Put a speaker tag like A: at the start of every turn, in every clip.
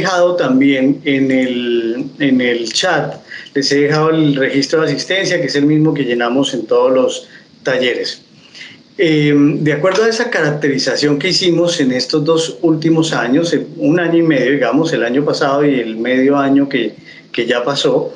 A: dejado también en el chat, les he dejado el registro de asistencia, que es el mismo que llenamos en todos los talleres. De acuerdo a esa caracterización que hicimos en estos 2 últimos años, 1 año y medio, digamos, el año pasado y el medio año que ya pasó,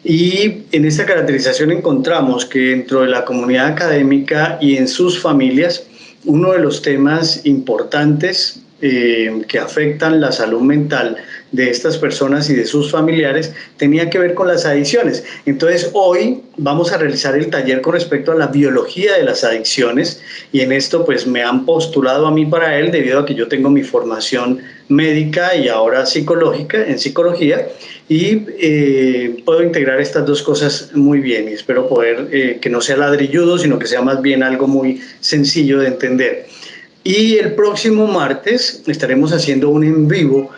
A: y en esta caracterización encontramos que dentro de la comunidad académica y en sus familias, uno de los temas importantes que afectan la salud mental de estas personas y de sus familiares tenía que ver con las adicciones. Entonces hoy vamos a realizar el taller con respecto a la biología de las adicciones, y en esto pues me han postulado a mí para él debido a que yo tengo mi formación médica y ahora psicológica en psicología, y puedo integrar estas dos cosas muy bien, y espero poder que no sea ladrilludo, sino que sea más bien algo muy sencillo de entender. Y el próximo martes estaremos haciendo un en vivo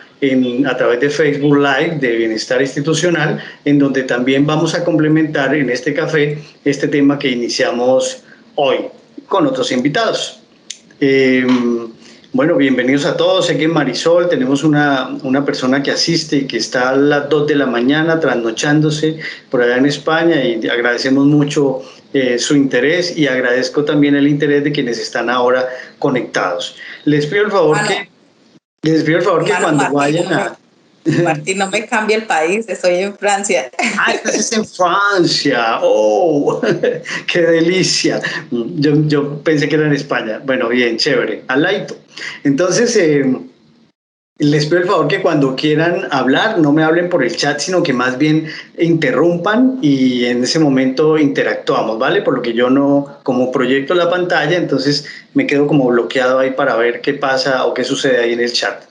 A: a través de Facebook Live de Bienestar Institucional, en donde también vamos a complementar en este café este tema que iniciamos hoy con otros invitados. Bueno, bienvenidos a todos. Sé que en Marisol tenemos una persona que asiste y que está a las 2 de la mañana trasnochándose por allá en España, y agradecemos mucho su interés, y agradezco también el interés de quienes están ahora conectados. Les pido el favor que cuando vayan a...
B: Martín, no me cambie el país, estoy en Francia.
A: Estás en Francia. ¡Oh! ¡Qué delicia! Yo pensé que era en España. Bueno, bien, chévere. Alaito. Entonces, les pido el favor que cuando quieran hablar, no me hablen por el chat, sino que más bien interrumpan, y en ese momento interactuamos, ¿vale? Por lo que yo no, como proyecto la pantalla, entonces me quedo como bloqueado ahí para ver qué pasa o qué sucede ahí en el chat.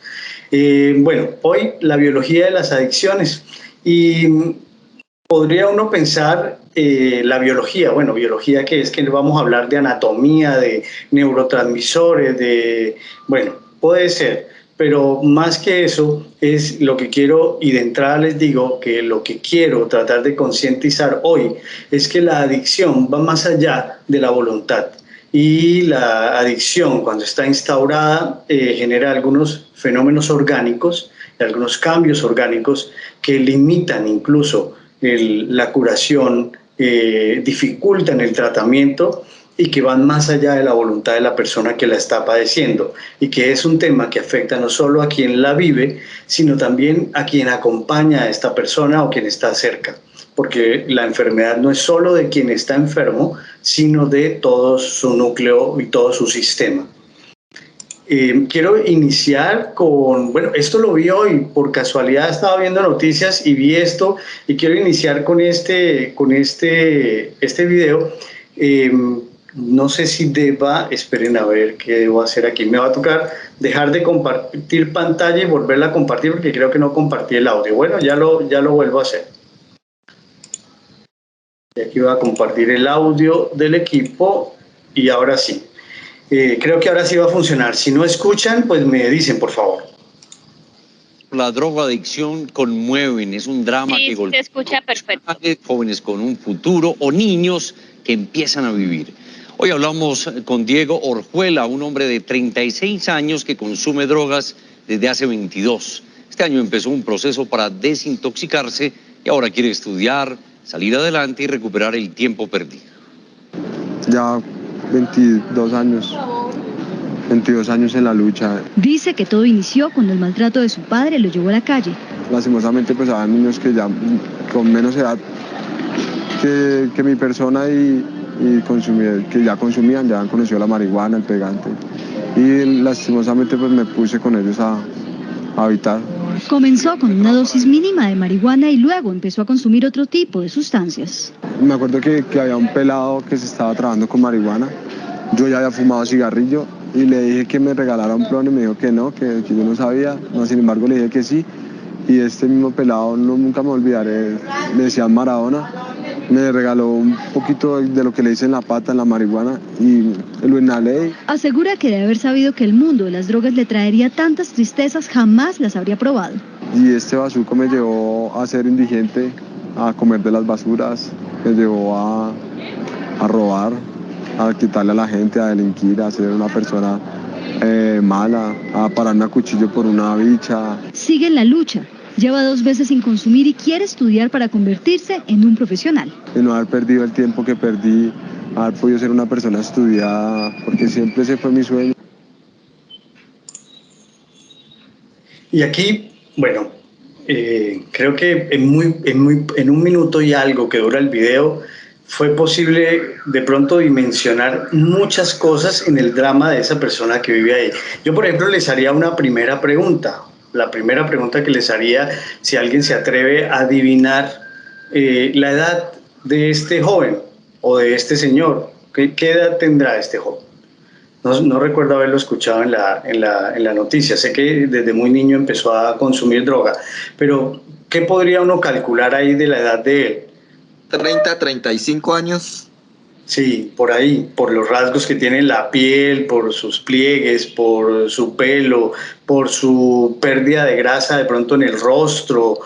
A: Bueno, hoy la biología de las adicciones, y podría uno pensar la biología, bueno, biología que es que vamos a hablar de anatomía, de neurotransmisores, bueno, puede ser, pero más que eso es lo que quiero, y de entrada les digo que lo que quiero tratar de concientizar hoy es que la adicción va más allá de la voluntad. Y la adicción, cuando está instaurada, genera algunos fenómenos orgánicos, algunos cambios orgánicos que limitan incluso la curación, dificultan el tratamiento, y que van más allá de la voluntad de la persona que la está padeciendo, y que es un tema que afecta no solo a quien la vive, sino también a quien acompaña a esta persona o quien está cerca, porque la enfermedad no es solo de quien está enfermo, sino de todo su núcleo y todo su sistema. Quiero iniciar con, bueno, esto lo vi hoy, por casualidad estaba viendo noticias y vi esto, y quiero iniciar con este video. No sé si esperen a ver qué debo hacer aquí. Me va a tocar dejar de compartir pantalla y volverla a compartir, porque creo que no compartí el audio. Bueno, ya lo vuelvo a hacer. Y aquí voy a compartir el audio del equipo, y ahora sí. Creo que ahora sí va a funcionar. Si no escuchan, pues me dicen, por favor.
C: La drogadicción conmueven, es un drama
D: sí,
C: que golpea
D: se escucha perfecto.
C: Jóvenes con un futuro o niños que empiezan a vivir. Hoy hablamos con Diego Orjuela, un hombre de 36 años que consume drogas desde hace 22. Este año empezó un proceso para desintoxicarse y ahora quiere estudiar, salir adelante y recuperar el tiempo perdido.
E: Ya 22 años en la lucha.
F: Dice que todo inició cuando el maltrato de su padre lo llevó a la calle.
E: Lastimosamente pues había niños que ya con menos edad que mi persona que ya consumían, ya han conocido la marihuana, el pegante. Y lastimosamente pues me puse con ellos a habitar.
F: Comenzó con una dosis mínima de marihuana y luego empezó a consumir otro tipo de sustancias.
E: Me acuerdo que había un pelado que se estaba trabajando con marihuana. Yo ya había fumado cigarrillo y le dije que me regalara un plon, y me dijo que no, que yo no sabía. No, sin embargo le dije que sí. Y este mismo pelado, nunca me olvidaré, le decía Maradona, me regaló un poquito de lo que le hice en la pata, en la marihuana, y lo inhalé.
F: Asegura que de haber sabido que el mundo de las drogas le traería tantas tristezas, jamás las habría probado.
E: Y este bazuco me llevó a ser indigente, a comer de las basuras, me llevó a robar, a quitarle a la gente, a delinquir, a ser una persona mala, a pararme a cuchillo por una bicha.
F: Sigue en la lucha. Lleva 2 veces sin consumir y quiere estudiar para convertirse en un profesional.
E: Y no haber perdido el tiempo que perdí, haber podido ser una persona estudiada, porque siempre ese fue mi sueño.
A: Y aquí, bueno, creo que en un minuto y algo que dura el video, fue posible de pronto dimensionar muchas cosas en el drama de esa persona que vive ahí. Yo, por ejemplo, les haría una primera pregunta. La primera pregunta que les haría, si alguien se atreve a adivinar la edad de este joven o de este señor. ¿Qué edad tendrá este joven? No recuerdo haberlo escuchado en la noticia. Sé que desde muy niño empezó a consumir droga, pero ¿qué podría uno calcular ahí de la edad de él?
D: 30, 35 años.
A: Sí, por ahí, por los rasgos que tiene la piel, por sus pliegues, por su pelo, por su pérdida de grasa de pronto en el rostro,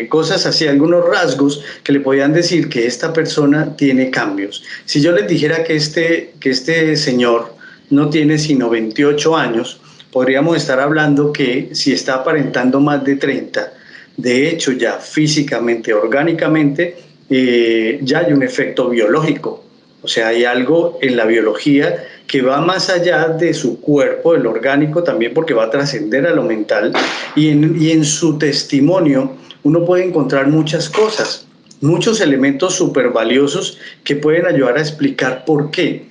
A: cosas así, algunos rasgos que le podían decir que esta persona tiene cambios. Si yo les dijera que este señor no tiene sino 28 años, podríamos estar hablando que si está aparentando más de 30, de hecho ya físicamente, orgánicamente, ya hay un efecto biológico. O sea, hay algo en la biología que va más allá de su cuerpo, el orgánico también, porque va a trascender a lo mental. Y en su testimonio uno puede encontrar muchas cosas, muchos elementos súper valiosos que pueden ayudar a explicar por qué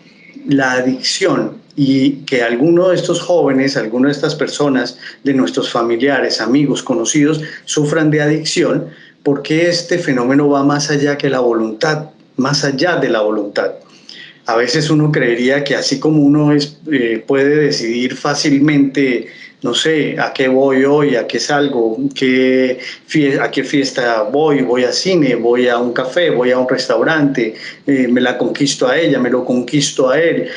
A: la adicción y que alguno de estos jóvenes, alguna de estas personas, de nuestros familiares, amigos, conocidos, sufran de adicción, porque este fenómeno va más allá que la voluntad, más allá de la voluntad. A veces uno creería que así como uno puede decidir fácilmente, no sé, a qué voy hoy, a qué salgo, a qué fiesta voy a cine, voy a un café, voy a un restaurante, me la conquisto a ella, me lo conquisto a él.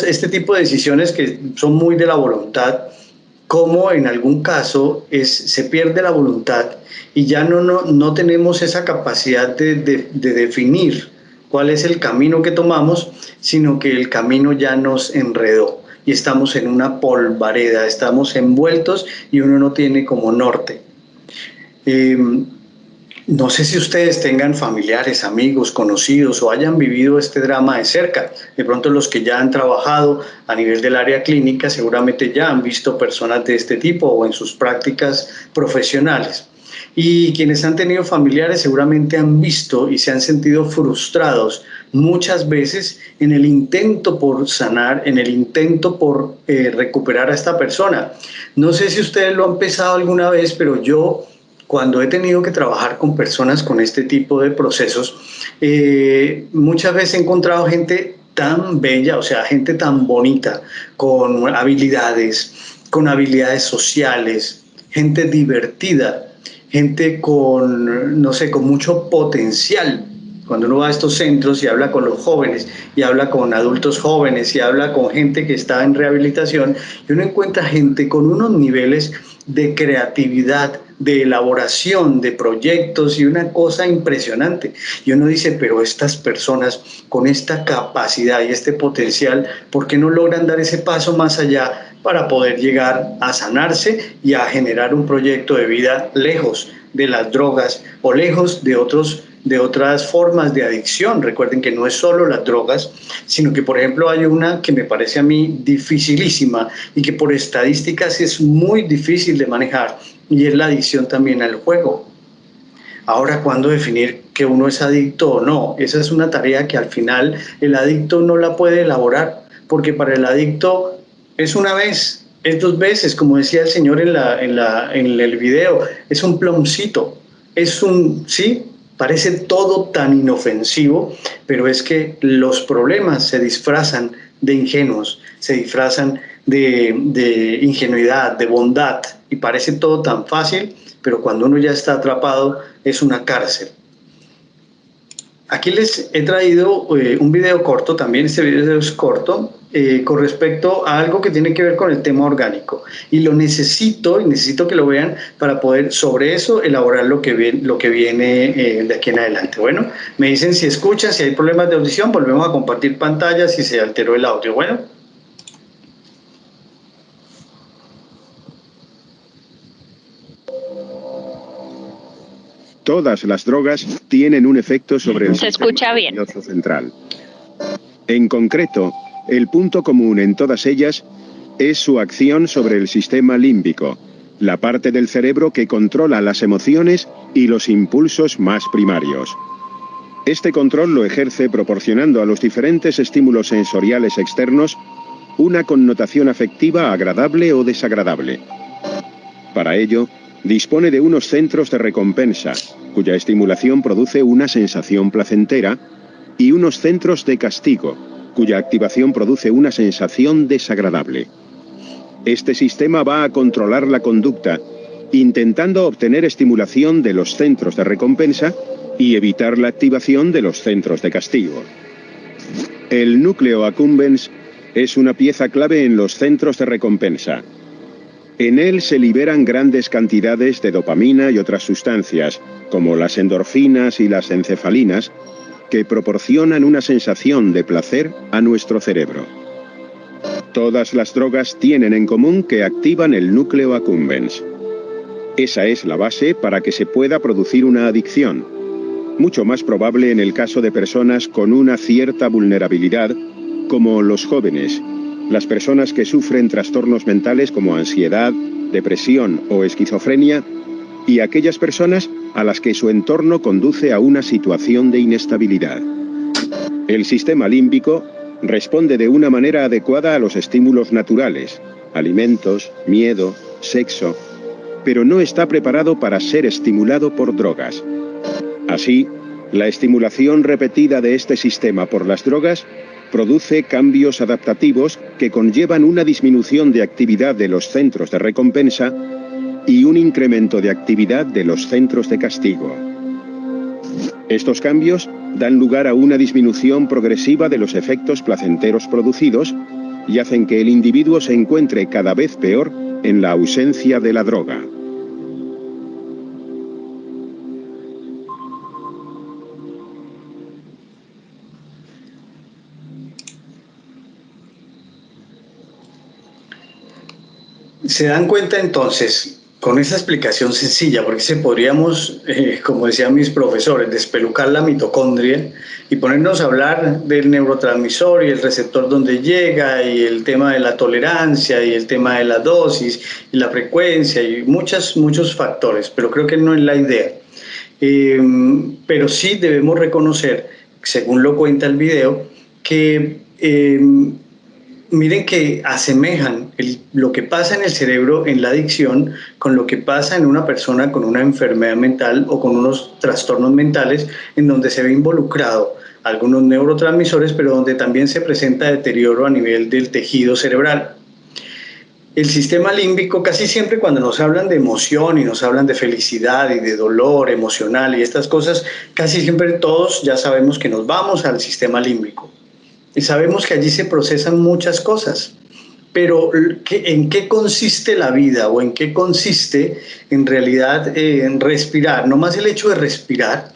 A: Este tipo de decisiones que son muy de la voluntad, como en algún caso se pierde la voluntad y ya no tenemos esa capacidad de definir cuál es el camino que tomamos, sino que el camino ya nos enredó y estamos en una polvareda, estamos envueltos y uno no tiene como norte. No sé si ustedes tengan familiares, amigos, conocidos o hayan vivido este drama de cerca. De pronto los que ya han trabajado a nivel del área clínica seguramente ya han visto personas de este tipo o en sus prácticas profesionales. Y quienes han tenido familiares seguramente han visto y se han sentido frustrados muchas veces en el intento por sanar, en el intento por recuperar a esta persona. No sé si ustedes lo han pensado alguna vez, pero yo, cuando he tenido que trabajar con personas con este tipo de procesos, muchas veces he encontrado gente tan bella, o sea, gente tan bonita, con habilidades sociales, gente divertida, gente con, no sé, con mucho potencial. Cuando uno va a estos centros y habla con los jóvenes, y habla con adultos jóvenes, y habla con gente que está en rehabilitación, y uno encuentra gente con unos niveles de creatividad, de elaboración de proyectos y una cosa impresionante. Y uno dice, pero estas personas con esta capacidad y este potencial, ¿por qué no logran dar ese paso más allá para poder llegar a sanarse y a generar un proyecto de vida lejos de las drogas o lejos de otras formas de adicción? Recuerden que no es solo las drogas, sino que, por ejemplo, hay una que me parece a mí dificilísima y que por estadísticas es muy difícil de manejar, y es la adicción también al juego. Ahora, ¿cuándo definir que uno es adicto o no? Esa es una tarea que al final el adicto no la puede elaborar, porque para el adicto es una vez, es 2 veces, como decía el señor en el video, es un ploncito, sí, parece todo tan inofensivo, pero es que los problemas se disfrazan de ingenuos, se disfrazan de ingenuidad, de bondad, y parece todo tan fácil, pero cuando uno ya está atrapado es una cárcel. Aquí les he traído un video corto también, este video es corto, con respecto a algo que tiene que ver con el tema orgánico, y necesito que lo vean para poder sobre eso elaborar lo que viene de aquí en adelante. Bueno, me dicen si escuchan, si hay problemas de audición, volvemos a compartir pantalla si se alteró el audio. Bueno.
G: Todas las drogas tienen un efecto sobre el
H: sistema
G: nervioso central. En concreto, el punto común en todas ellas es su acción sobre el sistema límbico, la parte del cerebro que controla las emociones y los impulsos más primarios. Este control lo ejerce proporcionando a los diferentes estímulos sensoriales externos una connotación afectiva agradable o desagradable. Para ello, dispone de unos centros de recompensa, cuya estimulación produce una sensación placentera, y unos centros de castigo, cuya activación produce una sensación desagradable. Este sistema va a controlar la conducta, intentando obtener estimulación de los centros de recompensa y evitar la activación de los centros de castigo. El núcleo accumbens es una pieza clave en los centros de recompensa. En él se liberan grandes cantidades de dopamina y otras sustancias, como las endorfinas y las encefalinas, que proporcionan una sensación de placer a nuestro cerebro. Todas las drogas tienen en común que activan el núcleo accumbens. Esa es la base para que se pueda producir una adicción, mucho más probable en el caso de personas con una cierta vulnerabilidad, como los jóvenes, las personas que sufren trastornos mentales como ansiedad, depresión o esquizofrenia, y aquellas personas a las que su entorno conduce a una situación de inestabilidad. El sistema límbico responde de una manera adecuada a los estímulos naturales, alimentos, miedo, sexo, pero no está preparado para ser estimulado por drogas. Así, la estimulación repetida de este sistema por las drogas produce cambios adaptativos que conllevan una disminución de actividad de los centros de recompensa y un incremento de actividad de los centros de castigo. Estos cambios dan lugar a una disminución progresiva de los efectos placenteros producidos y hacen que el individuo se encuentre cada vez peor en la ausencia de la droga.
A: Se dan cuenta entonces, con esa explicación sencilla, porque si podríamos, como decían mis profesores, despelucar la mitocondria y ponernos a hablar del neurotransmisor y el receptor donde llega y el tema de la tolerancia y el tema de la dosis y la frecuencia y muchos factores, pero creo que no es la idea. Pero sí debemos reconocer, según lo cuenta el video, que miren que asemejan lo que pasa en el cerebro en la adicción con lo que pasa en una persona con una enfermedad mental o con unos trastornos mentales en donde se ve involucrado algunos neurotransmisores, pero donde también se presenta deterioro a nivel del tejido cerebral. El sistema límbico, casi siempre cuando nos hablan de emoción y nos hablan de felicidad y de dolor emocional y estas cosas, casi siempre todos ya sabemos que nos vamos al sistema límbico. Y sabemos que allí se procesan muchas cosas, pero ¿en qué consiste la vida o en qué consiste en realidad en respirar? No más el hecho de respirar,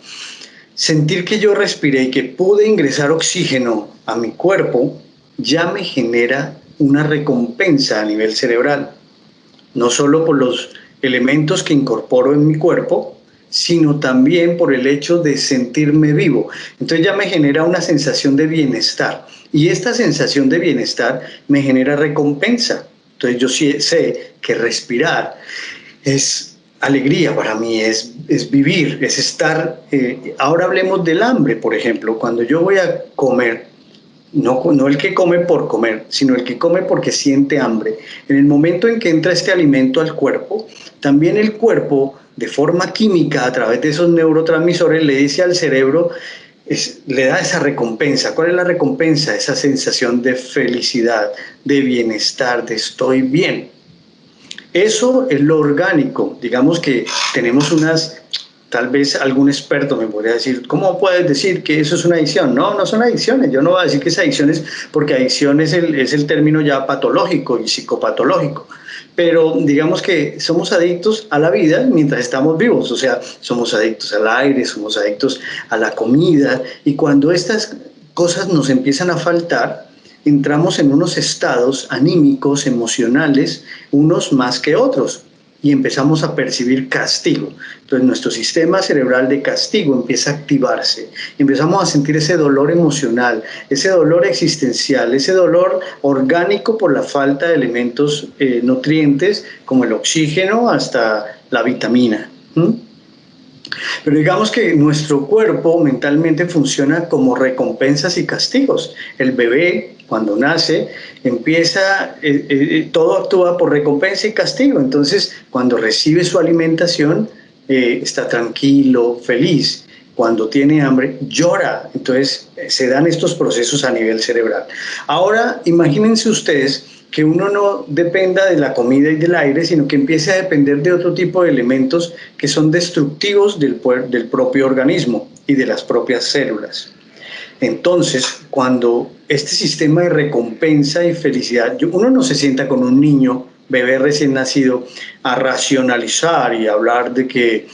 A: sentir que yo respiré y que pude ingresar oxígeno a mi cuerpo, ya me genera una recompensa a nivel cerebral, no solo por los elementos que incorporo en mi cuerpo, sino también por el hecho de sentirme vivo. Entonces ya me genera una sensación de bienestar. Y esta sensación de bienestar me genera recompensa. Entonces yo sí sé que respirar es alegría para mí, es vivir, es estar. Ahora hablemos del hambre, por ejemplo. Cuando yo voy a comer, no el que come por comer, sino el que come porque siente hambre. En el momento en que entra este alimento al cuerpo, también el cuerpo, de forma química, a través de esos neurotransmisores, le dice al cerebro, le da esa recompensa. ¿Cuál es la recompensa? Esa sensación de felicidad, de bienestar, de estoy bien. Eso es lo orgánico. Digamos que tenemos tal vez algún experto me podría decir, ¿cómo puedes decir que eso es una adicción? No, no son adicciones. Yo no voy a decir que es adicciones porque adicción es el término ya patológico y psicopatológico. Pero digamos que somos adictos a la vida mientras estamos vivos, o sea, somos adictos al aire, somos adictos a la comida, y cuando estas cosas nos empiezan a faltar, entramos en unos estados anímicos, emocionales, unos más que otros. y empezamos a percibir castigo. Entonces nuestro sistema cerebral de castigo empieza a activarse. Empezamos a sentir ese dolor emocional, ese dolor existencial, ese dolor orgánico por la falta de elementos nutrientes como el oxígeno hasta la vitamina. Pero digamos que nuestro cuerpo mentalmente funciona como recompensas y castigos. El bebé, cuando nace, empieza, todo actúa por recompensa y castigo. Entonces, cuando recibe su alimentación, está tranquilo, feliz. Cuando tiene hambre, llora. Entonces, se dan estos procesos a nivel cerebral. Ahora, imagínense ustedes que uno no dependa de la comida y del aire, sino que empiece a depender de otro tipo de elementos que son destructivos del propio organismo y de las propias células. Entonces, cuando este sistema de recompensa y felicidad, uno no se sienta con un niño, bebé recién nacido, a racionalizar y hablar de que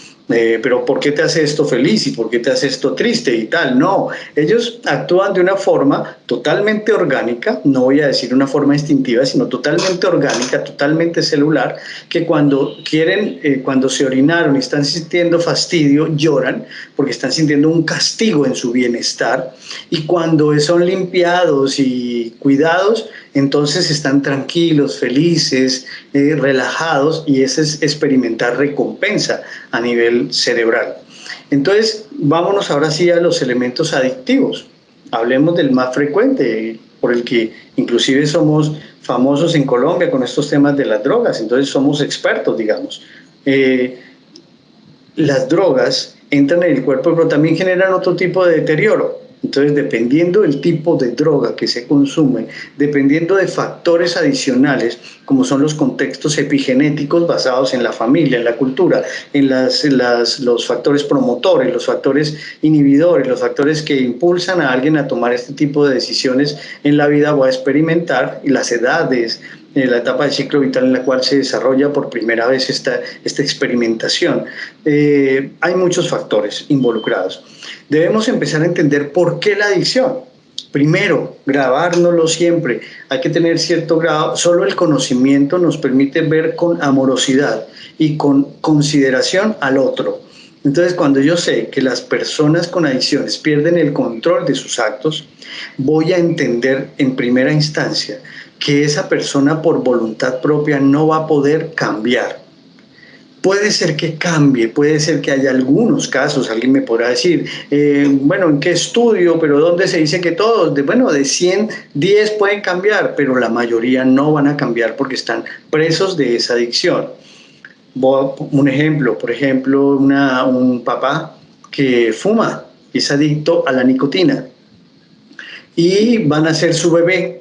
A: pero ¿por qué te hace esto feliz y por qué te hace esto triste y tal? No, ellos actúan de una forma totalmente orgánica, no voy a decir una forma instintiva, sino totalmente orgánica, totalmente celular, que cuando quieren, cuando se orinaron y están sintiendo fastidio, lloran porque están sintiendo un castigo en su bienestar, y cuando son limpiados y cuidados, entonces están tranquilos, felices, relajados, y ese es experimentar recompensa a nivel cerebral. Entonces, vámonos ahora sí a los elementos adictivos. Hablemos del más frecuente, por el que inclusive somos famosos en Colombia con estos temas de las drogas, entonces somos expertos, digamos. Las drogas entran en el cuerpo, pero también generan otro tipo de deterioro. Entonces, dependiendo del tipo de droga que se consume, dependiendo de factores adicionales, como son los contextos epigenéticos basados en la familia, en la cultura, en los factores promotores, los factores inhibidores, los factores que impulsan a alguien a tomar este tipo de decisiones en la vida o a experimentar, y las edades, la etapa del ciclo vital en la cual se desarrolla por primera vez esta experimentación. Hay muchos factores involucrados. Debemos empezar a entender por qué la adicción. Primero, grabárnoslo siempre. Hay que tener cierto grado. Solo el conocimiento nos permite ver con amorosidad y con consideración al otro. Entonces, cuando yo sé que las personas con adicciones pierden el control de sus actos, voy a entender en primera instancia que esa persona por voluntad propia no va a poder cambiar. Puede ser que cambie, puede ser que haya algunos casos, alguien me podrá decir, bueno, ¿en qué estudio? ¿Pero dónde se dice que todos? De 100, 10 pueden cambiar, pero la mayoría no van a cambiar porque están presos de esa adicción. Un ejemplo, por ejemplo, un papá que fuma, es adicto a la nicotina, y van a ser su bebé.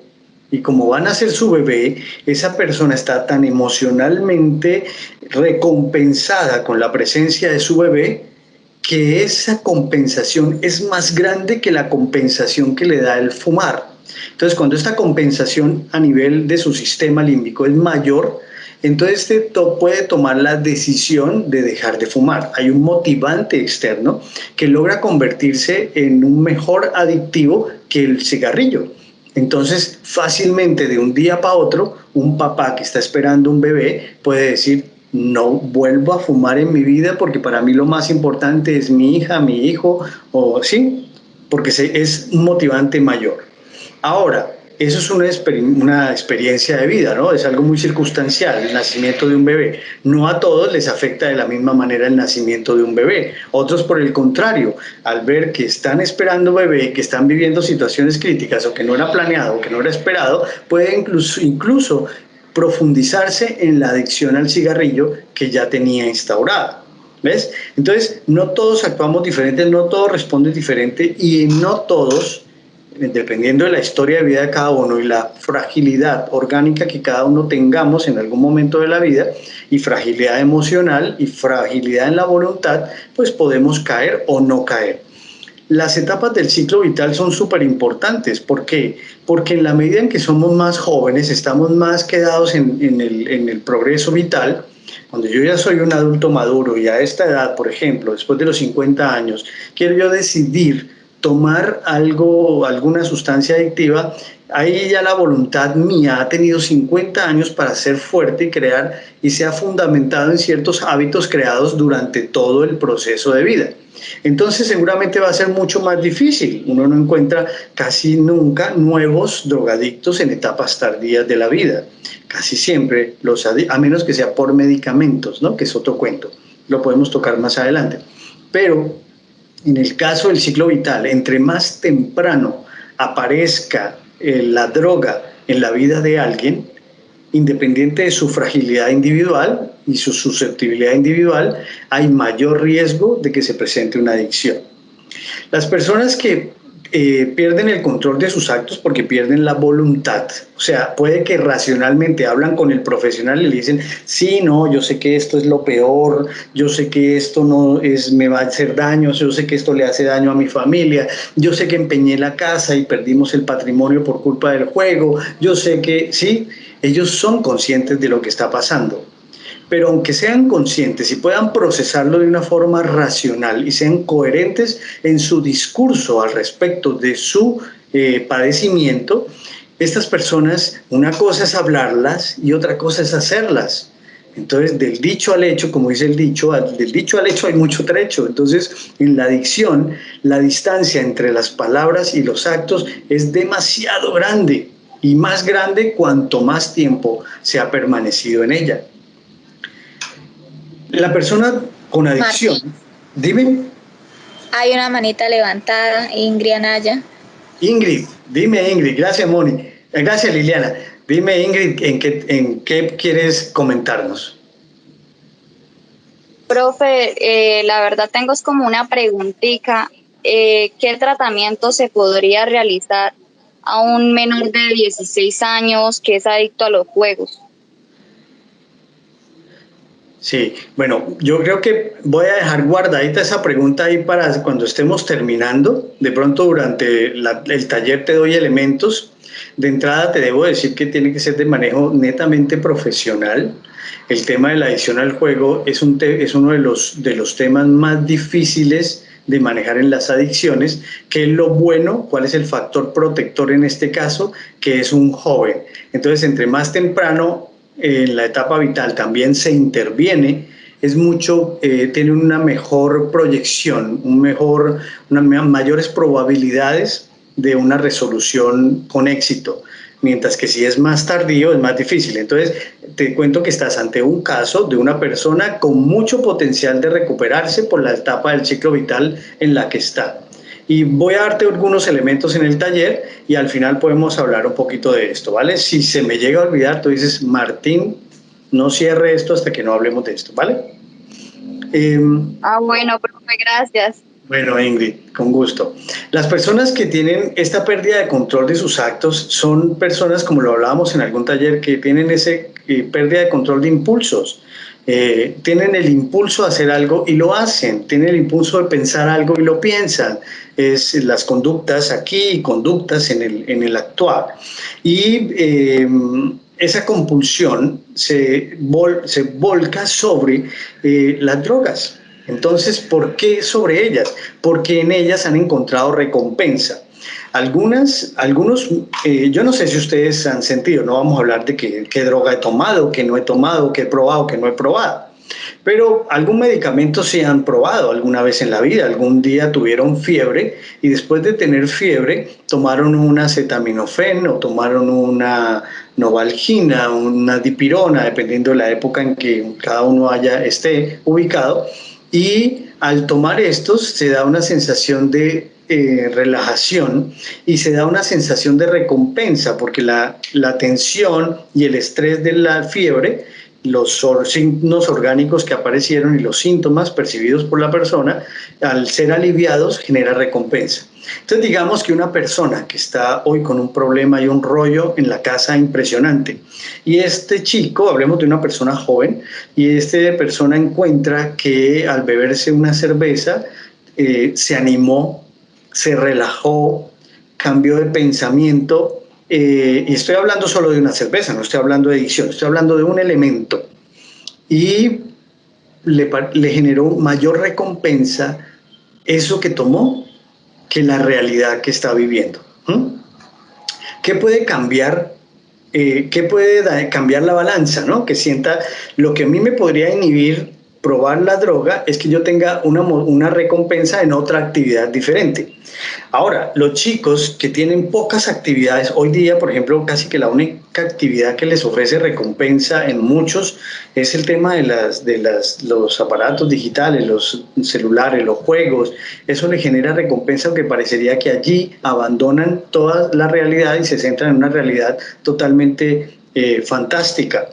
A: Y como van a ser su bebé, esa persona está tan emocionalmente recompensada con la presencia de su bebé, que esa compensación es más grande que la compensación que le da el fumar. Entonces, cuando esta compensación a nivel de su sistema límbico es mayor, entonces puede tomar la decisión de dejar de fumar. Hay un motivante externo que logra convertirse en un mejor adictivo que el cigarrillo. Entonces, fácilmente de un día para otro, un papá que está esperando un bebé puede decir, no vuelvo a fumar en mi vida porque para mí lo más importante es mi hija, mi hijo, o sí, porque es un motivante mayor. Ahora, eso es una experiencia de vida, ¿no? Es algo muy circunstancial, el nacimiento de un bebé. No a todos les afecta de la misma manera el nacimiento de un bebé. Otros, por el contrario, al ver que están esperando bebé, que están viviendo situaciones críticas o que no era planeado, o que no era esperado, puede incluso profundizarse en la adicción al cigarrillo que ya tenía instaurada. ¿Ves? Entonces, no todos actuamos diferentes, no todos responden diferente, y no todos, dependiendo de la historia de vida de cada uno y la fragilidad orgánica que cada uno tengamos en algún momento de la vida, y fragilidad emocional y fragilidad en la voluntad, pues podemos caer o no caer. Las etapas del ciclo vital son súper importantes. ¿Por qué? Porque en la medida en que somos más jóvenes, estamos más quedados en el progreso vital. Cuando yo ya soy un adulto maduro y a esta edad, por ejemplo, después de los 50 años, quiero yo decidir tomar alguna sustancia adictiva, Ahí ya la voluntad mía ha tenido 50 años para ser fuerte y crear, y se ha fundamentado en ciertos hábitos creados durante todo el proceso de vida. Entonces seguramente va a ser mucho más difícil. Uno no encuentra casi nunca nuevos drogadictos en etapas tardías de la vida. Casi siempre, a menos que sea por medicamentos, ¿no? Que es otro cuento. Lo podemos tocar más adelante. Pero en el caso del ciclo vital, entre más temprano aparezca la droga en la vida de alguien, independiente de su fragilidad individual y su susceptibilidad individual, hay mayor riesgo de que se presente una adicción. Las personas que pierden el control de sus actos porque pierden la voluntad, o sea, puede que racionalmente hablan con el profesional y le dicen, sí, no, yo sé que esto es lo peor, yo sé que esto no es, me va a hacer daño, yo sé que esto le hace daño a mi familia, yo sé que empeñé la casa y perdimos el patrimonio por culpa del juego, yo sé que, sí, ellos son conscientes de lo que está pasando. Pero aunque sean conscientes y puedan procesarlo de una forma racional y sean coherentes en su discurso al respecto de su padecimiento, estas personas, una cosa es hablarlas y otra cosa es hacerlas. Entonces, del dicho al hecho, como dice el dicho, del dicho al hecho hay mucho trecho. Entonces, en la adicción, la distancia entre las palabras y los actos es demasiado grande, y más grande cuanto más tiempo se ha permanecido en ella. La persona con adicción,
H: Martín,
A: dime.
H: hay una manita levantada, Ingrid Anaya.
A: Ingrid, dime Ingrid, gracias Moni, gracias Liliana. Dime Ingrid, ¿en qué quieres comentarnos?
I: Profe, la verdad tengo es como una preguntita. ¿Qué tratamiento se podría realizar a un menor de 16 años que es adicto a los juegos?
A: Sí, bueno, yo creo que voy a dejar guardadita esa pregunta ahí para cuando estemos terminando. De pronto durante el taller te doy elementos. De entrada te debo decir que tiene que ser de manejo netamente profesional. El tema de la adicción al juego es uno de los temas más difíciles de manejar en las adicciones. ¿Qué es lo bueno? ¿Cuál es el factor protector en este caso? Que es un joven. Entonces, entre más temprano en la etapa vital también se interviene, tiene una mejor proyección, mayores probabilidades de una resolución con éxito, mientras que si es más tardío es más difícil. Entonces te cuento que estás ante un caso de una persona con mucho potencial de recuperarse por la etapa del ciclo vital en la que está. Y voy a darte algunos elementos en el taller y al final podemos hablar un poquito de esto, ¿vale? Si se me llega a olvidar, tú dices, Martín, no cierre esto hasta que no hablemos de esto, ¿vale?
I: Bueno, profe, gracias.
A: Bueno, Ingrid, con gusto. Las personas que tienen esta pérdida de control de sus actos son personas, como lo hablábamos en algún taller, que tienen pérdida de control de impulsos. Tienen el impulso a hacer algo y lo hacen, tienen el impulso de pensar algo y lo piensan. Es las conductas aquí y conductas en el actuar. Y esa compulsión se volca sobre las drogas. Entonces, ¿por qué sobre ellas? Porque en ellas han encontrado recompensa. Yo no sé si ustedes han sentido, no vamos a hablar de qué droga he tomado, qué no he tomado, qué he probado, qué no he probado, pero algún medicamento sí han probado alguna vez en la vida. Algún día tuvieron fiebre y después de tener fiebre tomaron una acetaminofén o tomaron una novalgina, una dipirona, dependiendo de la época en que cada uno esté ubicado, y al tomar estos se da una sensación de relajación y se da una sensación de recompensa, porque la tensión y el estrés de la fiebre, los signos orgánicos que aparecieron y los síntomas percibidos por la persona, al ser aliviados genera recompensa. Entonces digamos que una persona que está hoy con un problema y un rollo en la casa impresionante, y este chico, hablemos de una persona joven, y esta persona encuentra que al beberse una cerveza se animó, se relajó, cambió de pensamiento, y estoy hablando solo de una cerveza, no estoy hablando de adicción, estoy hablando de un elemento, y le generó mayor recompensa eso que tomó que la realidad que está viviendo. ¿Qué puede cambiar? ¿Qué puede cambiar la balanza, ¿no? Que sienta, lo que a mí me podría inhibir probar la droga es que yo tenga una recompensa en otra actividad diferente. Ahora, los chicos que tienen pocas actividades, hoy día, por ejemplo, casi que la única actividad que les ofrece recompensa en muchos es el tema de los aparatos digitales, los celulares, los juegos. Eso le genera recompensa, aunque parecería que allí abandonan toda la realidad y se centran en una realidad totalmente fantástica.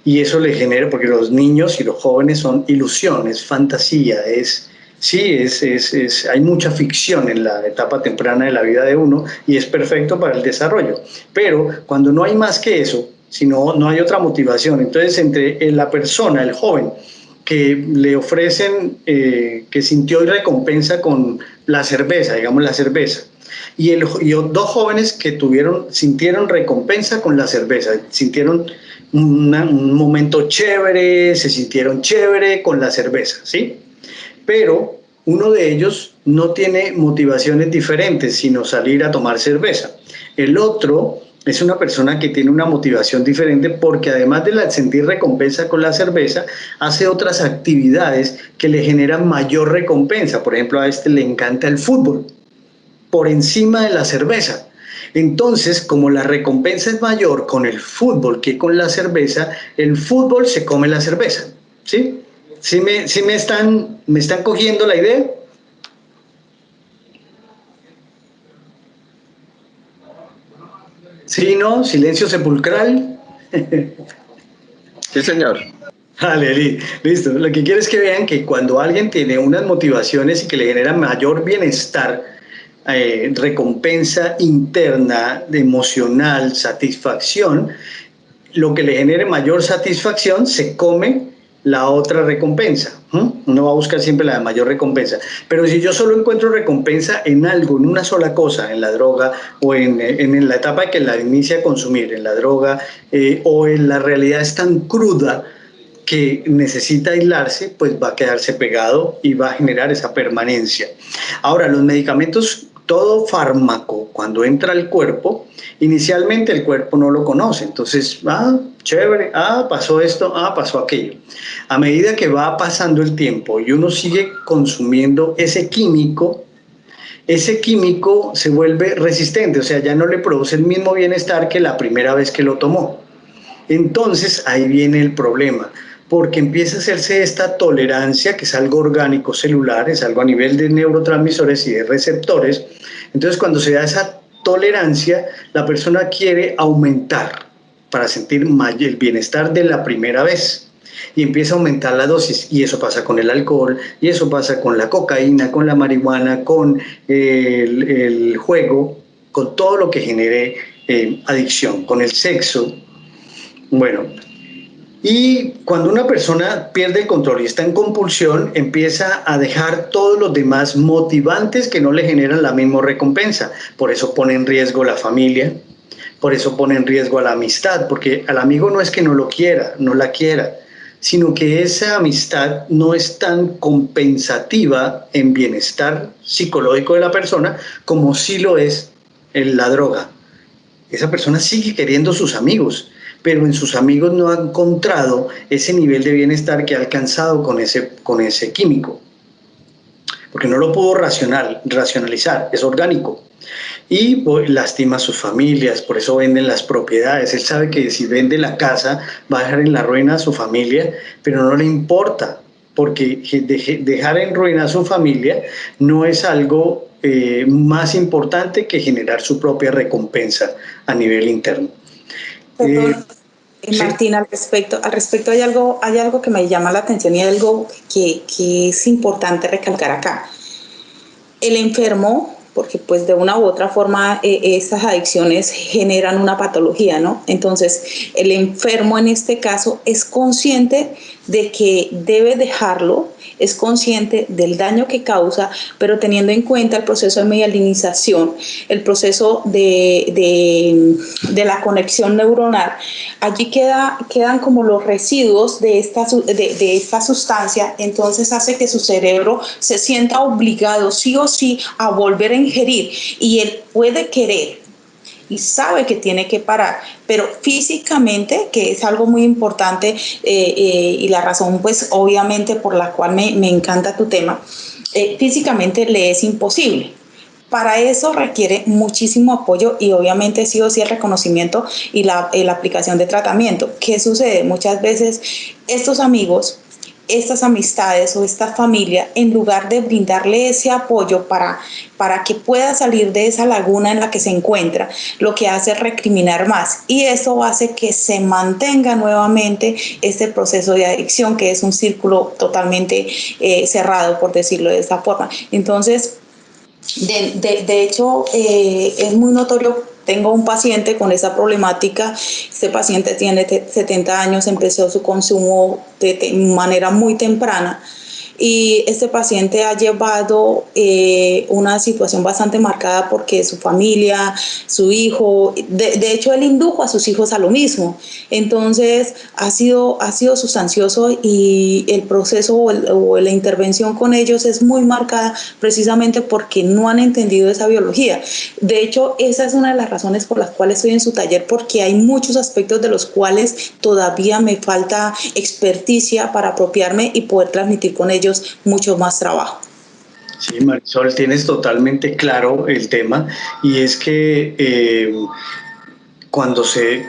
A: Y eso le genera, porque los niños y los jóvenes son ilusiones, fantasía, hay mucha ficción en la etapa temprana de la vida de uno y es perfecto para el desarrollo. Pero cuando no hay más que eso, si no hay otra motivación, entonces entre la persona, el joven, que le ofrecen, que sintió recompensa con la cerveza, digamos la cerveza, y dos jóvenes que sintieron recompensa con la cerveza, sintieron un momento chévere, se sintieron chévere con la cerveza, ¿sí? Pero uno de ellos no tiene motivaciones diferentes, sino salir a tomar cerveza. El otro es una persona que tiene una motivación diferente porque además de sentir recompensa con la cerveza, hace otras actividades que le generan mayor recompensa. Por ejemplo, a este le encanta el fútbol por encima de la cerveza. Entonces, como la recompensa es mayor con el fútbol que con la cerveza, el fútbol se come la cerveza, ¿sí? ¿Sí me están cogiendo la idea? ¿Sí, no? ¿Silencio sepulcral?
D: Sí, señor.
A: Vale, listo. Lo que quiero es que vean que cuando alguien tiene unas motivaciones y que le generan mayor bienestar, recompensa interna, emocional, satisfacción, lo que le genere mayor satisfacción se come la otra recompensa. Uno va a buscar siempre la de mayor recompensa. Pero si yo solo encuentro recompensa en algo, en una sola cosa, en la droga o en la etapa que la inicia a consumir, en la droga, o en la realidad es tan cruda que necesita aislarse, pues va a quedarse pegado y va a generar esa permanencia. Ahora, los medicamentos, todo fármaco, cuando entra al cuerpo, inicialmente el cuerpo no lo conoce. Entonces, chévere, pasó esto, pasó aquello. A medida que va pasando el tiempo y uno sigue consumiendo ese químico se vuelve resistente, o sea, ya no le produce el mismo bienestar que la primera vez que lo tomó. Entonces, ahí viene el problema, porque empieza a hacerse esta tolerancia, que es algo orgánico celular, es algo a nivel de neurotransmisores y de receptores. Entonces, cuando se da esa tolerancia, la persona quiere aumentar para sentir el bienestar de la primera vez y empieza a aumentar la dosis, y eso pasa con el alcohol, y eso pasa con la cocaína, con la marihuana, con el juego, con todo lo que genere adicción, con el sexo. Bueno, y cuando una persona pierde el control y está en compulsión, empieza a dejar todos los demás motivantes que no le generan la misma recompensa. Por eso pone en riesgo la familia, por eso pone en riesgo a la amistad, porque al amigo no es que no lo quiera, no la quiera, sino que esa amistad no es tan compensativa en bienestar psicológico de la persona como sí lo es en la droga. Esa persona sigue queriendo sus amigos, pero en sus amigos no ha encontrado ese nivel de bienestar que ha alcanzado con ese químico, porque no lo pudo racionalizar, es orgánico, y pues, lastima a sus familias, por eso venden las propiedades. Él sabe que si vende la casa va a dejar en la ruina a su familia, pero no le importa, porque dejar en ruina a su familia no es algo más importante que generar su propia recompensa a nivel interno.
B: Martín, sí. Al respecto hay algo que me llama la atención y algo que es importante recalcar acá. El enfermo, porque pues de una u otra forma esas adicciones generan una patología, ¿no? Entonces el enfermo en este caso es consciente de que debe dejarlo, es consciente del daño que causa, pero teniendo en cuenta el proceso de mielinización, el proceso de la conexión neuronal, allí quedan como los residuos de esta sustancia, entonces hace que su cerebro se sienta obligado sí o sí a volver a ingerir, y él puede querer y sabe que tiene que parar, pero físicamente, que es algo muy importante y la razón pues obviamente por la cual me encanta tu tema, físicamente le es imposible. Para eso requiere muchísimo apoyo y obviamente sí o sí el reconocimiento y la aplicación de tratamiento. ¿Qué sucede? Muchas veces estos amigos, estas amistades o esta familia, en lugar de brindarle ese apoyo para que pueda salir de esa laguna en la que se encuentra, lo que hace es recriminar más, y eso hace que se mantenga nuevamente este proceso de adicción, que es un círculo totalmente cerrado, por decirlo de esta forma. Entonces, de hecho, es muy notorio. Tengo un paciente con esa problemática. Este paciente tiene 70 años, empezó su consumo de manera muy temprana, y este paciente ha llevado una situación bastante marcada porque su familia, su hijo, de hecho él indujo a sus hijos a lo mismo. Entonces ha sido sustancioso, y el proceso o la intervención con ellos es muy marcada precisamente porque no han entendido esa biología. De hecho, esa es una de las razones por las cuales estoy en su taller, porque hay muchos aspectos de los cuales todavía me falta experticia para apropiarme y poder transmitir con ellos mucho más trabajo.
A: Sí, Marisol, tienes totalmente claro el tema, y es que cuando se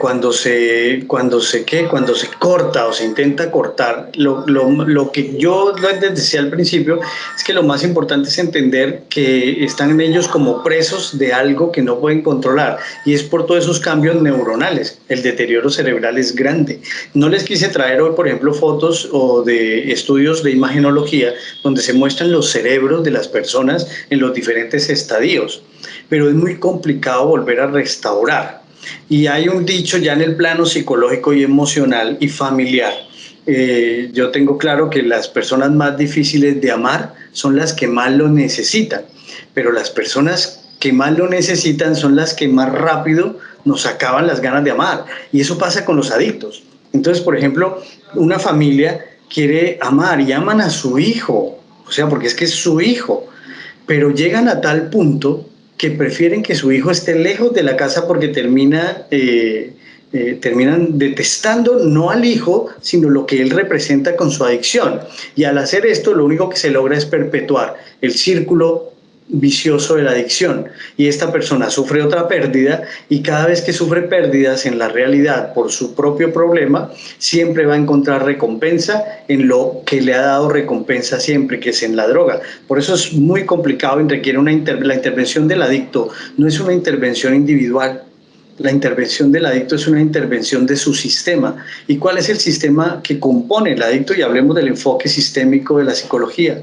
A: corta o se intenta cortar, lo que yo decía al principio es que lo más importante es entender que están ellos como presos de algo que no pueden controlar, y es por todos esos cambios neuronales. El deterioro cerebral es grande. No les quise traer hoy, por ejemplo, fotos o de estudios de imagenología donde se muestran los cerebros de las personas en los diferentes estadios, pero es muy complicado volver a restaurar. Y hay un dicho ya en el plano psicológico y emocional y familiar. Yo tengo claro que las personas más difíciles de amar son las que más lo necesitan, pero las personas que más lo necesitan son las que más rápido nos acaban las ganas de amar. Y eso pasa con los adictos. Entonces, por ejemplo, una familia quiere amar y aman a su hijo, o sea, porque es que es su hijo, pero llegan a tal punto que prefieren que su hijo esté lejos de la casa porque terminan detestando no al hijo, sino lo que él representa con su adicción. Y al hacer esto, lo único que se logra es perpetuar el círculo vicioso de la adicción, y esta persona sufre otra pérdida, y cada vez que sufre pérdidas en la realidad por su propio problema, siempre va a encontrar recompensa en lo que le ha dado recompensa siempre, que es en la droga. Por eso es muy complicado y requiere la intervención del adicto. No es una intervención individual. La intervención del adicto es una intervención de su sistema. ¿Y cuál es el sistema que compone el adicto? Y hablemos del enfoque sistémico de la psicología.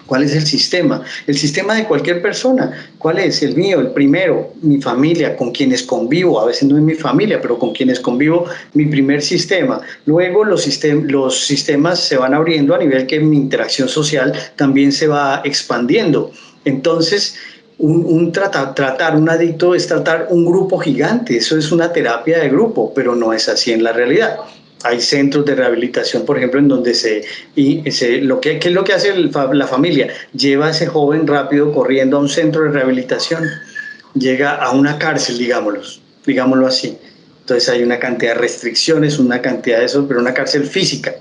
A: ¿Cuál es el sistema? El sistema de cualquier persona. ¿Cuál es? El mío, el primero, mi familia, con quienes convivo. A veces no es mi familia, pero con quienes convivo, mi primer sistema. Luego los sistemas se van abriendo a nivel que mi interacción social también se va expandiendo. Entonces, tratar un adicto es tratar un grupo gigante. Eso es una terapia de grupo, pero no es así en la realidad. Hay centros de rehabilitación, por ejemplo, en donde ¿qué es lo que hace la familia? Lleva a ese joven rápido corriendo a un centro de rehabilitación, llega a una cárcel, digámoslo así. Entonces hay una cantidad de restricciones, una cantidad de eso, pero una cárcel física.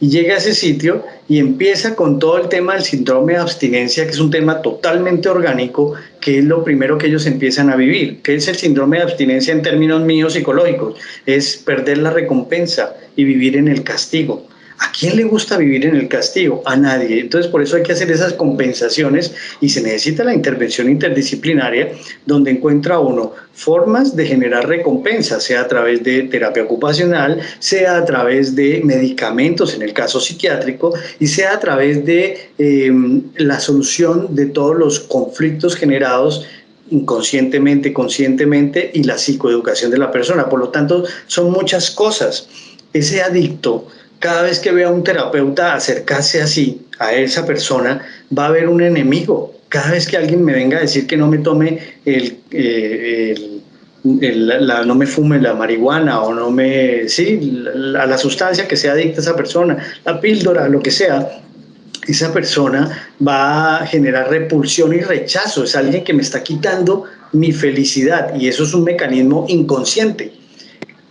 A: Y llega a ese sitio y empieza con todo el tema del síndrome de abstinencia, que es un tema totalmente orgánico, que es lo primero que ellos empiezan a vivir. ¿Qué es el síndrome de abstinencia en términos míos psicológicos? Es perder la recompensa y vivir en el castigo. ¿A quién le gusta vivir en el castigo? A nadie. Entonces, por eso hay que hacer esas compensaciones, y se necesita la intervención interdisciplinaria, donde encuentra uno formas de generar recompensa, sea a través de terapia ocupacional, sea a través de medicamentos en el caso psiquiátrico, y sea a través de la solución de todos los conflictos generados inconscientemente, conscientemente, y la psicoeducación de la persona. Por lo tanto, son muchas cosas. Ese adicto, cada vez que vea a un terapeuta acercarse así a esa persona, va a haber un enemigo. Cada vez que alguien me venga a decir que no me tome no me fume la marihuana, o no a la sustancia que sea adicta a esa persona, la píldora, lo que sea, esa persona va a generar repulsión y rechazo. Es alguien que me está quitando mi felicidad, y eso es un mecanismo inconsciente.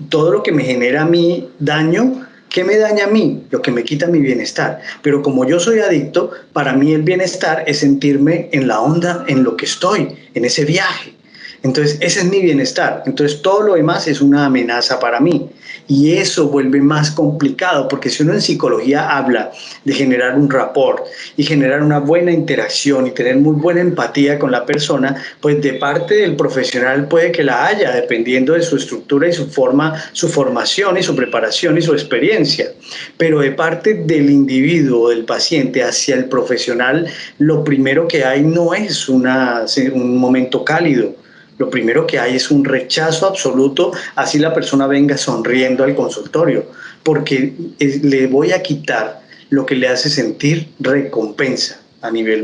A: Todo lo que me genera a mí daño, ¿qué me daña a mí? Lo que me quita mi bienestar. Pero como yo soy adicto, para mí el bienestar es sentirme en la onda, en lo que estoy, en ese viaje. Entonces, ese es mi bienestar. Entonces, todo lo demás es una amenaza para mí. Y eso vuelve más complicado, porque si uno en psicología habla de generar un rapport y generar una buena interacción y tener muy buena empatía con la persona, pues de parte del profesional puede que la haya, dependiendo de su estructura y su forma, su formación y su preparación y su experiencia. Pero de parte del individuo, del paciente, hacia el profesional, lo primero que hay no es un momento cálido. Lo primero que hay es un rechazo absoluto, así la persona venga sonriendo al consultorio, porque le voy a quitar lo que le hace sentir recompensa a nivel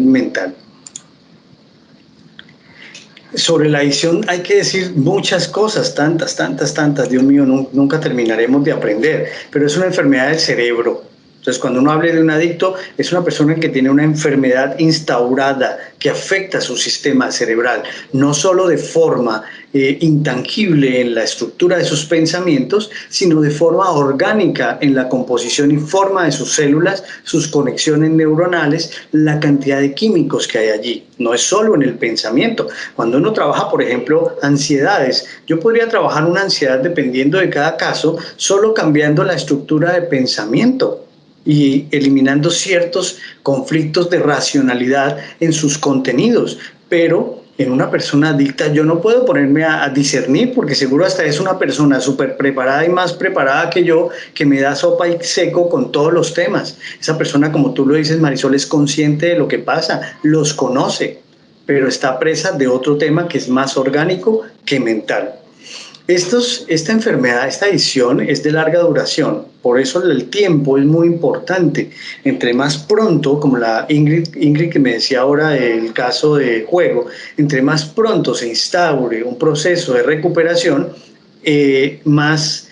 A: mental. Sobre la adicción hay que decir muchas cosas, tantas, Dios mío, nunca terminaremos de aprender, pero es una enfermedad del cerebro. Entonces, cuando uno habla de un adicto, es una persona que tiene una enfermedad instaurada que afecta su sistema cerebral, no solo de forma intangible en la estructura de sus pensamientos, sino de forma orgánica en la composición y forma de sus células, sus conexiones neuronales, la cantidad de químicos que hay allí. No es solo en el pensamiento. Cuando uno trabaja, por ejemplo, ansiedades, yo podría trabajar una ansiedad dependiendo de cada caso, solo cambiando la estructura de pensamiento y eliminando ciertos conflictos de racionalidad en sus contenidos, pero en una persona adicta yo no puedo ponerme a discernir, porque seguro hasta es una persona súper preparada y más preparada que yo, que me da sopa y seco con todos los temas. Esa persona, como tú lo dices, Marisol, es consciente de lo que pasa, los conoce, pero está presa de otro tema que es más orgánico que mental. Esta enfermedad, esta adicción es de larga duración, por eso el tiempo es muy importante. Entre más pronto, como la Ingrid que me decía ahora el caso de juego, entre más pronto se instaure un proceso de recuperación, más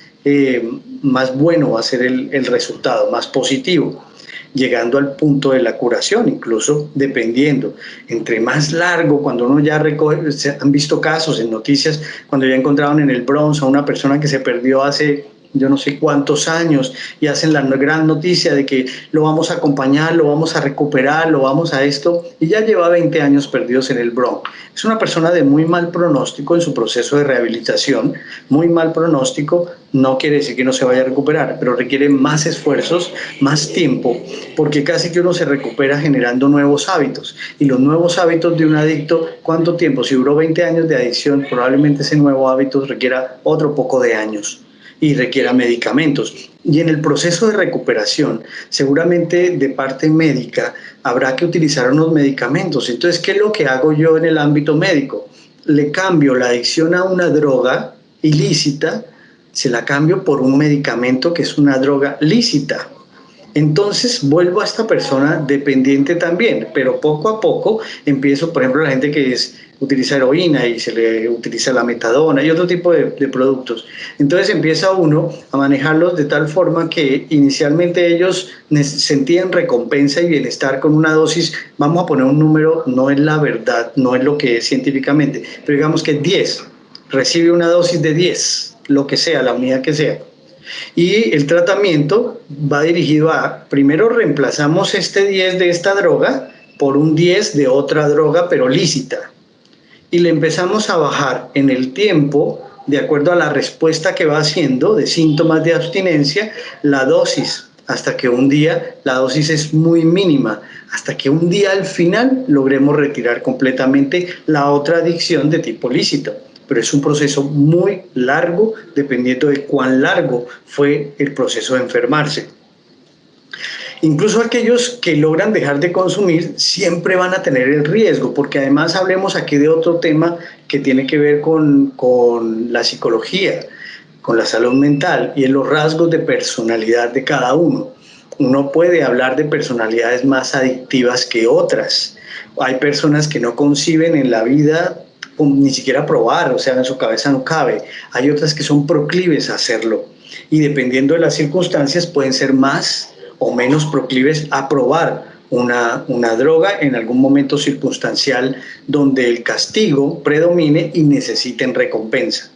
A: bueno va a ser el resultado, más positivo, llegando al punto de la curación, incluso dependiendo. Entre más largo, cuando uno ya recoge, se han visto casos en noticias, cuando ya encontraron en el Bronx a una persona que se perdió hace yo no sé cuántos años y hacen la gran noticia de que lo vamos a acompañar, lo vamos a recuperar, lo vamos a esto, y ya lleva 20 años perdidos en el Bronx. Es una persona de muy mal pronóstico en su proceso de rehabilitación, muy mal pronóstico, no quiere decir que no se vaya a recuperar, pero requiere más esfuerzos, más tiempo, porque casi que uno se recupera generando nuevos hábitos, y los nuevos hábitos de un adicto, ¿cuánto tiempo? Si duró 20 años de adicción, probablemente ese nuevo hábito requiera otro poco de años y requiera medicamentos. Y en el proceso de recuperación, seguramente de parte médica, habrá que utilizar unos medicamentos. Entonces, ¿qué es lo que hago yo en el ámbito médico? Le cambio la adicción a una droga ilícita, se la cambio por un medicamento que es una droga lícita. Entonces vuelvo a esta persona dependiente también, pero poco a poco empiezo, por ejemplo, la gente que utiliza heroína y se le utiliza la metadona y otro tipo de productos. Entonces empieza uno a manejarlos de tal forma que inicialmente ellos sentían recompensa y bienestar con una dosis, vamos a poner un número, no es la verdad, no es lo que es científicamente, pero digamos que 10, recibe una dosis de 10, lo que sea, la unidad que sea. Y el tratamiento va dirigido a, primero reemplazamos este 10 de esta droga por un 10 de otra droga, pero lícita. Y le empezamos a bajar en el tiempo, de acuerdo a la respuesta que va haciendo de síntomas de abstinencia, la dosis, hasta que un día la dosis es muy mínima, hasta que un día al final logremos retirar completamente la otra adicción de tipo lícito. Pero es un proceso muy largo, dependiendo de cuán largo fue el proceso de enfermarse. Incluso aquellos que logran dejar de consumir siempre van a tener el riesgo, porque además hablemos aquí de otro tema que tiene que ver con la psicología, con la salud mental y en los rasgos de personalidad de cada uno. Uno puede hablar de personalidades más adictivas que otras. Hay personas que no conciben en la vida ni siquiera probar, o sea, en su cabeza no cabe. Hay otras que son proclives a hacerlo y dependiendo de las circunstancias pueden ser más o menos proclives a probar una droga en algún momento circunstancial donde el castigo predomine y necesiten recompensa.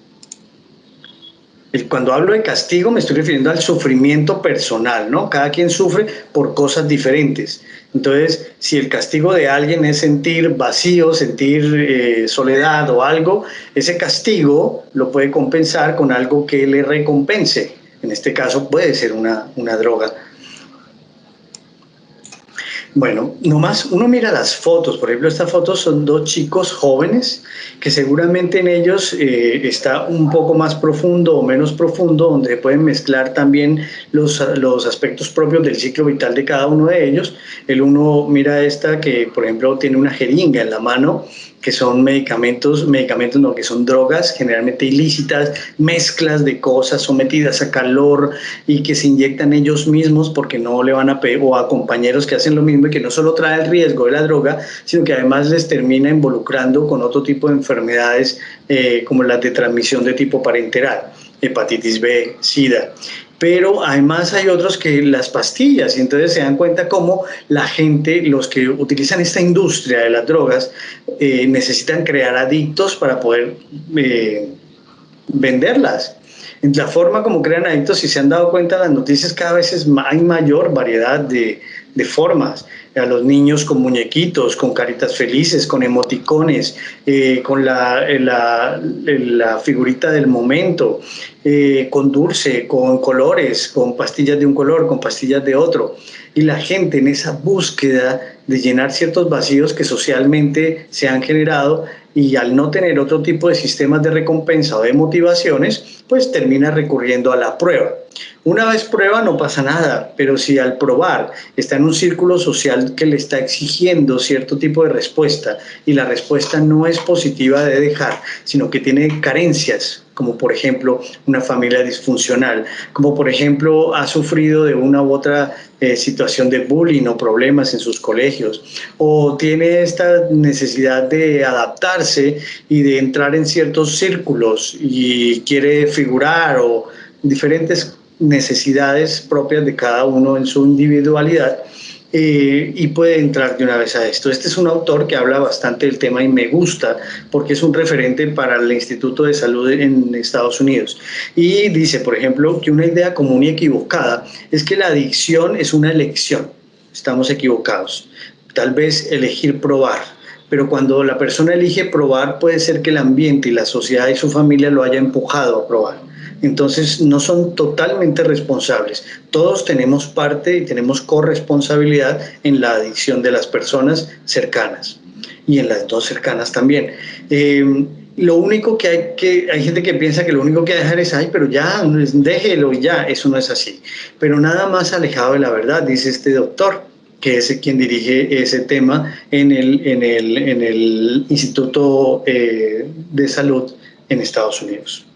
A: Cuando hablo de castigo me estoy refiriendo al sufrimiento personal, ¿no? Cada quien sufre por cosas diferentes. Entonces, si el castigo de alguien es sentir vacío, sentir soledad o algo, ese castigo lo puede compensar con algo que le recompense. En este caso puede ser una droga. Bueno, nomás uno mira las fotos, por ejemplo, estas fotos son dos chicos jóvenes que seguramente en ellos está un poco más profundo o menos profundo, donde se pueden mezclar también los aspectos propios del ciclo vital de cada uno de ellos. El uno mira esta que, por ejemplo, tiene una jeringa en la mano, que son medicamentos no, que son drogas generalmente ilícitas, mezclas de cosas sometidas a calor y que se inyectan ellos mismos porque no le van a pedir, o a compañeros que hacen lo mismo y que no solo trae el riesgo de la droga, sino que además les termina involucrando con otro tipo de enfermedades como las de transmisión de tipo parenteral, hepatitis B, SIDA. Pero además hay otros que las pastillas, y entonces se dan cuenta cómo la gente, los que utilizan esta industria de las drogas, necesitan crear adictos para poder venderlas. En la forma como crean adictos, si se han dado cuenta, las noticias cada vez hay mayor variedad de formas. A los niños con muñequitos, con caritas felices, con emoticones, con la figurita del momento, con dulce, con colores, con pastillas de un color, con pastillas de otro. Y la gente en esa búsqueda de llenar ciertos vacíos que socialmente se han generado, y al no tener otro tipo de sistemas de recompensa o de motivaciones, pues termina recurriendo a la prueba. Una vez prueba no pasa nada, pero si al probar está en un círculo social que le está exigiendo cierto tipo de respuesta y la respuesta no es positiva de dejar, sino que tiene carencias, como por ejemplo una familia disfuncional, como por ejemplo ha sufrido de una u otra situación de bullying o problemas en sus colegios, o tiene esta necesidad de adaptarse y de entrar en ciertos círculos y quiere figurar, o diferentes necesidades propias de cada uno en su individualidad, y puede entrar de una vez a esto. Este es un autor que habla bastante del tema y me gusta porque es un referente para el Instituto de Salud en Estados Unidos. Y dice, por ejemplo, que una idea común y equivocada es que la adicción es una elección. Estamos equivocados. Tal vez elegir probar, pero cuando la persona elige probar, puede ser que el ambiente y la sociedad y su familia lo haya empujado a probar. Entonces no son totalmente responsables. Todos tenemos parte y tenemos corresponsabilidad en la adicción de las personas cercanas y en las no cercanas también. Lo único que hay gente que piensa que lo único que hay que dejar es, ay, pero ya, déjelo y ya. Eso no es así. Pero nada más alejado de la verdad, dice este doctor, que es quien dirige ese tema en el Instituto de Salud en Estados Unidos.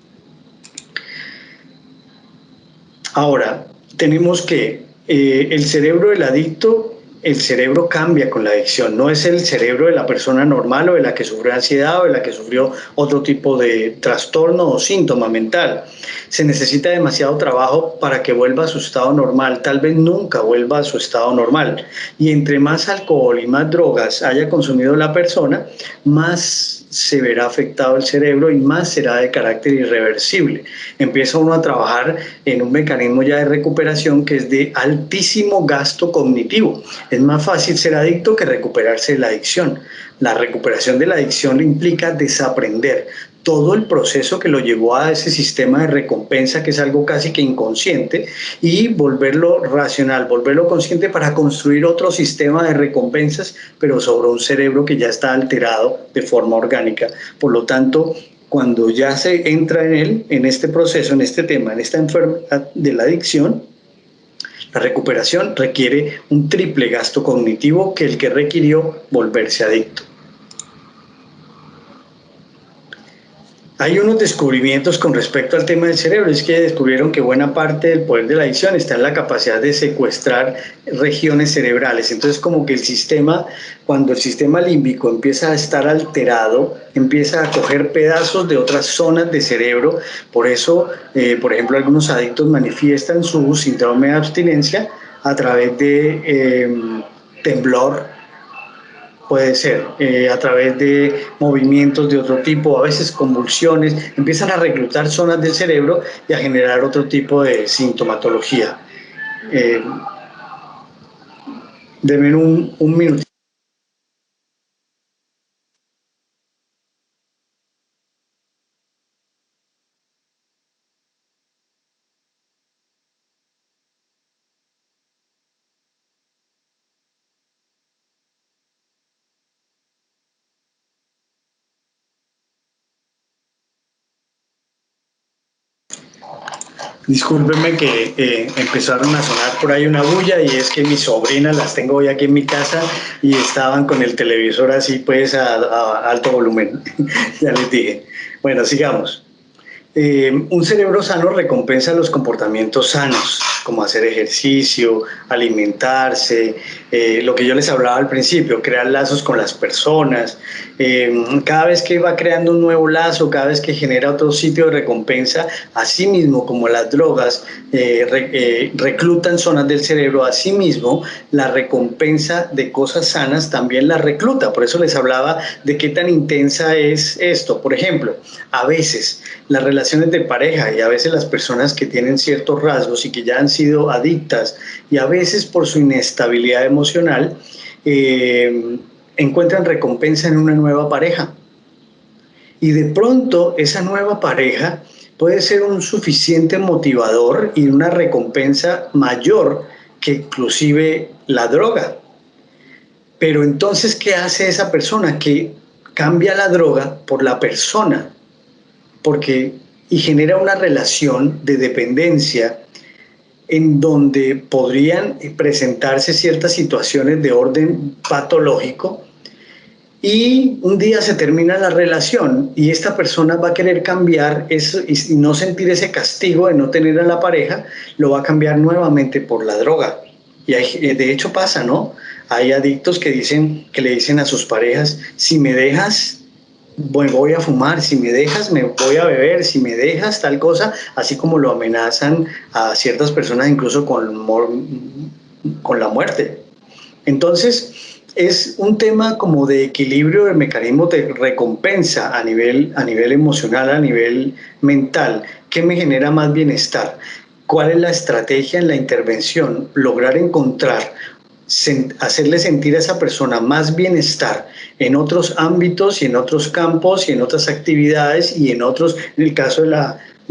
A: Ahora, tenemos que el cerebro del adicto, el cerebro cambia con la adicción, no es el cerebro de la persona normal o de la que sufrió ansiedad o de la que sufrió otro tipo de trastorno o síntoma mental. Se necesita demasiado trabajo para que vuelva a su estado normal, tal vez nunca vuelva a su estado normal. Y entre más alcohol y más drogas haya consumido la persona, más se verá afectado el cerebro y más será de carácter irreversible. Empieza uno a trabajar en un mecanismo ya de recuperación que es de altísimo gasto cognitivo. Es más fácil ser adicto que recuperarse de la adicción. La recuperación de la adicción le implica desaprender todo el proceso que lo llevó a ese sistema de recompensa, que es algo casi que inconsciente, y volverlo racional, volverlo consciente para construir otro sistema de recompensas, pero sobre un cerebro que ya está alterado de forma orgánica. Por lo tanto, cuando ya se entra en él, en este proceso, en este tema, en esta enfermedad de la adicción, la recuperación requiere un triple gasto cognitivo que el que requirió volverse adicto. Hay unos descubrimientos con respecto al tema del cerebro, es que descubrieron que buena parte del poder de la adicción está en la capacidad de secuestrar regiones cerebrales. Entonces, como que el sistema, cuando el sistema límbico empieza a estar alterado, empieza a coger pedazos de otras zonas de cerebro. Por eso, por ejemplo, algunos adictos manifiestan su síndrome de abstinencia a través de temblor, puede ser, a través de movimientos de otro tipo, a veces convulsiones, empiezan a reclutar zonas del cerebro y a generar otro tipo de sintomatología. Denme un minuto. Discúlpenme que empezaron a sonar por ahí una bulla, y es que mis sobrinas las tengo hoy aquí en mi casa y estaban con el televisor así pues a alto volumen. Ya les dije. Bueno, sigamos. Un cerebro sano recompensa los comportamientos sanos, como hacer ejercicio, alimentarse, lo que yo les hablaba al principio, crear lazos con las personas. Cada vez que va creando un nuevo lazo, cada vez que genera otro sitio de recompensa, así mismo como las drogas reclutan zonas del cerebro, así mismo la recompensa de cosas sanas también la recluta. Por eso les hablaba de qué tan intensa es esto. Por ejemplo, a veces las relaciones de pareja y a veces las personas que tienen ciertos rasgos y que ya han sido adictas, y a veces por su inestabilidad emocional, encuentran recompensa en una nueva pareja. Y de pronto esa nueva pareja puede ser un suficiente motivador y una recompensa mayor que inclusive la droga. Pero entonces, ¿qué hace esa persona? Que cambia la droga por la persona, y genera una relación de dependencia en donde podrían presentarse ciertas situaciones de orden patológico, y un día se termina la relación y esta persona va a querer cambiar eso y no sentir ese castigo de no tener a la pareja, lo va a cambiar nuevamente por la droga. Y de hecho pasa, ¿no? Hay adictos que le dicen a sus parejas: si me dejas, voy a fumar, si me dejas, me voy a beber, si me dejas, tal cosa, así como lo amenazan a ciertas personas incluso con la muerte. Entonces, es un tema como de equilibrio de mecanismos de recompensa a nivel emocional, a nivel mental. ¿Qué me genera más bienestar? ¿Cuál es la estrategia en la intervención? Lograr encontrar, hacerle sentir a esa persona más bienestar en otros ámbitos y en otros campos y en otras actividades y en el caso de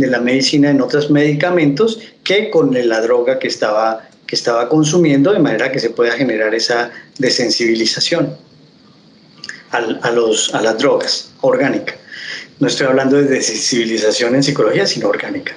A: la medicina, en otros medicamentos, que con la droga que estaba consumiendo, de manera que se pueda generar esa desensibilización a las drogas orgánica. No estoy hablando de desensibilización en psicología, sino orgánica.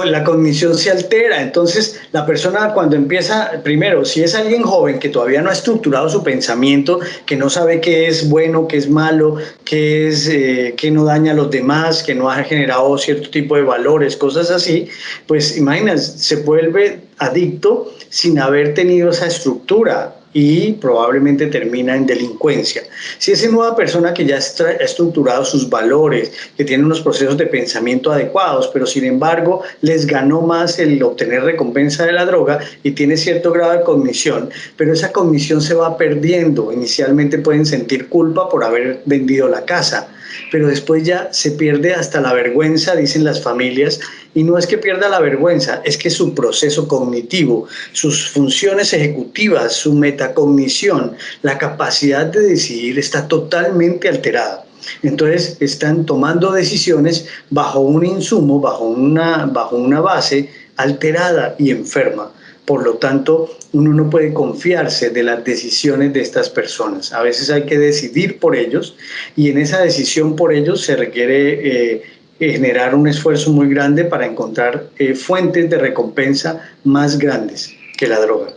A: La cognición se altera, entonces la persona cuando empieza, primero, si es alguien joven que todavía no ha estructurado su pensamiento, que no sabe qué es bueno, qué es malo, que no daña a los demás, que no ha generado cierto tipo de valores, cosas así, pues imagínense, se vuelve adicto sin haber tenido esa estructura y probablemente termina en delincuencia. Si esa nueva persona que ya ha estructurado sus valores, que tiene unos procesos de pensamiento adecuados, pero sin embargo les ganó más el obtener recompensa de la droga y tiene cierto grado de cognición, pero esa cognición se va perdiendo. Inicialmente pueden sentir culpa por haber vendido la casa, pero después ya se pierde hasta la vergüenza, dicen las familias, y no es que pierda la vergüenza, es que su proceso cognitivo, sus funciones ejecutivas, su metacognición, la capacidad de decidir está totalmente alterada. Entonces están tomando decisiones bajo un insumo, bajo una base alterada y enferma. Por lo tanto, uno no puede confiarse de las decisiones de estas personas. A veces hay que decidir por ellos, y en esa decisión por ellos se requiere generar un esfuerzo muy grande para encontrar fuentes de recompensa más grandes que la droga.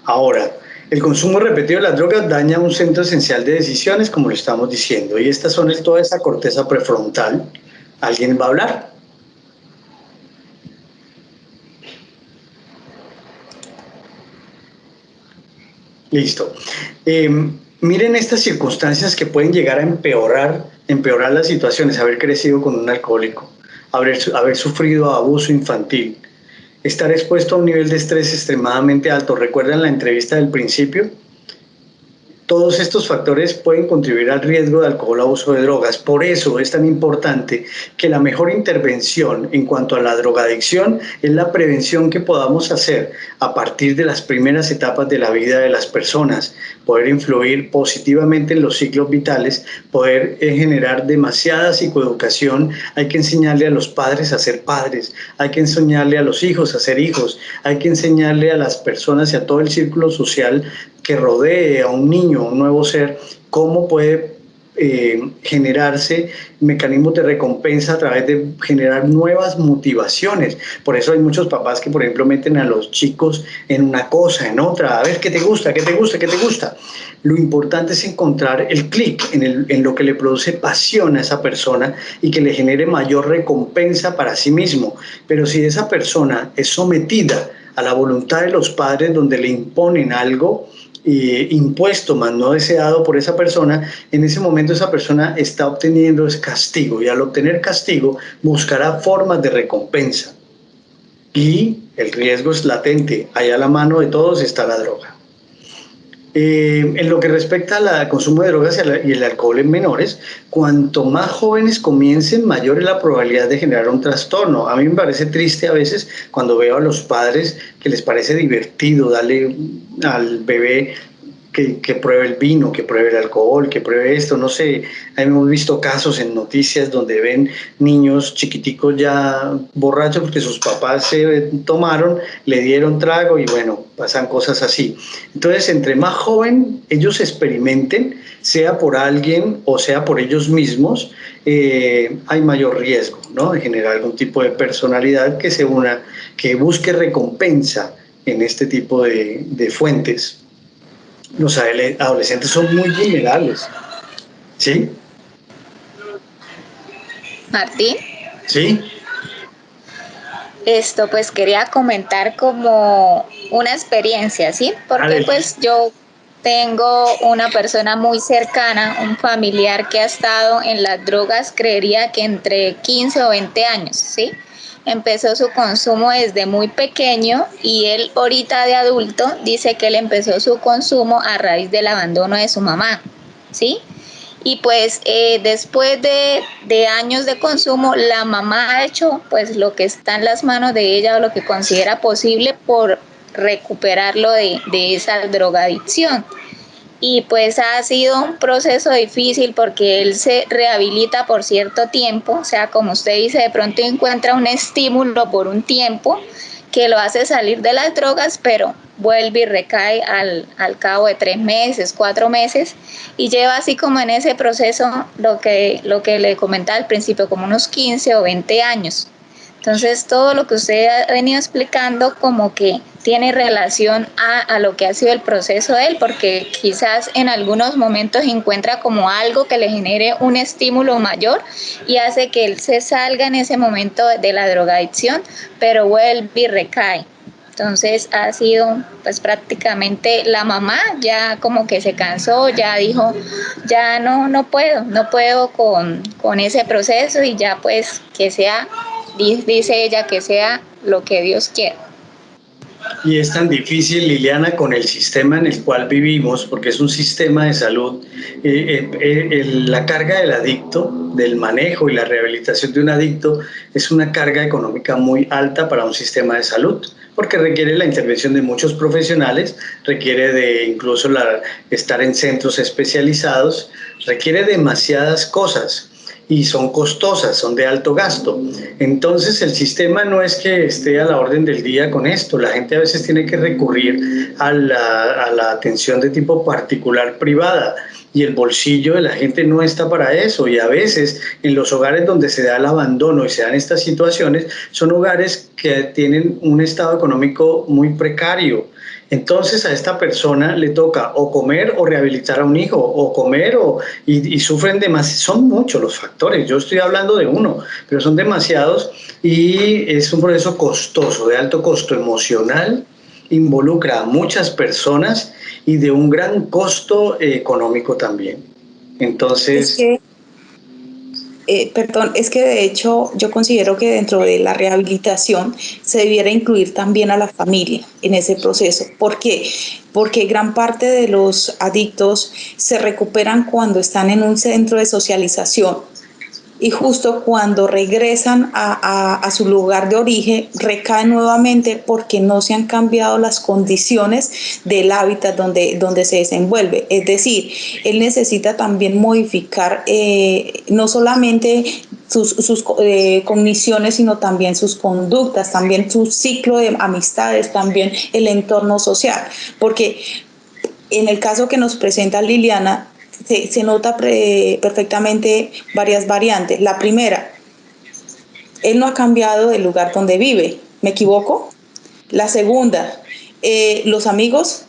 A: Ahora, el consumo repetido de las drogas daña un centro esencial de decisiones, como lo estamos diciendo, y estas son toda esta corteza prefrontal. ¿Alguien va a hablar? Listo. Miren estas circunstancias que pueden llegar a empeorar las situaciones: haber crecido con un alcohólico, haber sufrido abuso infantil, estar expuesto a un nivel de estrés extremadamente alto. ¿Recuerdan la entrevista del principio? Todos estos factores pueden contribuir al riesgo de alcohol o uso de drogas. Por eso es tan importante que la mejor intervención en cuanto a la drogadicción es la prevención que podamos hacer a partir de las primeras etapas de la vida de las personas, poder influir positivamente en los ciclos vitales, poder generar demasiada psicoeducación. Hay que enseñarle a los padres a ser padres, hay que enseñarle a los hijos a ser hijos, hay que enseñarle a las personas y a todo el círculo social que rodee a un niño, a un nuevo ser, cómo puede generarse mecanismos de recompensa a través de generar nuevas motivaciones. Por eso hay muchos papás que, por ejemplo, meten a los chicos en una cosa, en otra, a ver qué te gusta, qué te gusta, qué te gusta. Lo importante es encontrar el clic en lo que le produce pasión a esa persona y que le genere mayor recompensa para sí mismo. Pero si esa persona es sometida a la voluntad de los padres, donde le imponen algo, impuesto más no deseado por esa persona, en ese momento esa persona está obteniendo ese castigo, y al obtener castigo buscará formas de recompensa y el riesgo es latente. Allá a la mano de todos está la droga. En lo que respecta al consumo de drogas y el alcohol en menores, cuanto más jóvenes comiencen, mayor es la probabilidad de generar un trastorno. A mí me parece triste a veces cuando veo a los padres que les parece divertido darle al bebé que pruebe el vino, que pruebe el alcohol, que pruebe esto, no sé. Hemos visto casos en noticias donde ven niños chiquiticos ya borrachos porque sus papás se tomaron, le dieron trago y bueno, pasan cosas así. Entonces, entre más joven ellos experimenten, sea por alguien o sea por ellos mismos, hay mayor riesgo, ¿no?, de generar algún tipo de personalidad que se una, que busque recompensa en este tipo de fuentes. Los adolescentes son muy vulnerables. ¿Sí?
H: Martín.
A: Sí.
H: Esto pues quería comentar como una experiencia, ¿sí? Porque pues yo tengo una persona muy cercana, un familiar que ha estado en las drogas, creería que entre 15 o 20 años, ¿sí? Empezó su consumo desde muy pequeño y él ahorita de adulto dice que él empezó su consumo a raíz del abandono de su mamá, ¿sí? Y pues después de años de consumo, la mamá ha hecho pues lo que está en las manos de ella o lo que considera posible por recuperarlo de esa drogadicción. Y pues ha sido un proceso difícil porque él se rehabilita por cierto tiempo, o sea, como usted dice, de pronto encuentra un estímulo por un tiempo que lo hace salir de las drogas, pero vuelve y recae al cabo de 3 meses, 4 meses, y lleva así como en ese proceso lo que le comentaba al principio, como unos 15 o 20 años. Entonces, todo lo que usted ha venido explicando como que tiene relación a lo que ha sido el proceso de él, porque quizás en algunos momentos encuentra como algo que le genere un estímulo mayor y hace que él se salga en ese momento de la drogadicción, pero vuelve y recae. Entonces ha sido pues prácticamente la mamá ya como que se cansó, ya dijo, ya no puedo con ese proceso y ya pues que sea, dice ella, que sea lo que Dios quiera.
A: Y es tan difícil, Liliana, con el sistema en el cual vivimos, porque es un sistema de salud. La carga del adicto, del manejo y la rehabilitación de un adicto, es una carga económica muy alta para un sistema de salud, porque requiere la intervención de muchos profesionales, requiere de incluso estar en centros especializados, requiere demasiadas cosas. Y son costosas, son de alto gasto. Entonces el sistema no es que esté a la orden del día con esto. La gente a veces tiene que recurrir a la atención de tipo particular privada y el bolsillo de la gente no está para eso, y a veces en los hogares donde se da el abandono y se dan estas situaciones son hogares que tienen un estado económico muy precario. Entonces a esta persona le toca o comer o rehabilitar a un hijo, o comer y sufren demasiado. Son muchos los factores, yo estoy hablando de uno, pero son demasiados y es un proceso costoso, de alto costo emocional, involucra a muchas personas y de un gran costo económico también. Entonces...
B: Perdón, es que de hecho yo considero que dentro de la rehabilitación se debiera incluir también a la familia en ese proceso. ¿Por qué? Porque gran parte de los adictos se recuperan cuando están en un centro de socialización y justo cuando regresan a su lugar de origen recaen nuevamente porque no se han cambiado las condiciones del hábitat donde se desenvuelve. Es decir, él necesita también modificar no solamente sus cogniciones, sino también sus conductas, también su ciclo de amistades, también el entorno social. Porque en el caso que nos presenta Liliana, se nota perfectamente varias variantes. La primera, él no ha cambiado del lugar donde vive, ¿me equivoco? La segunda, los amigos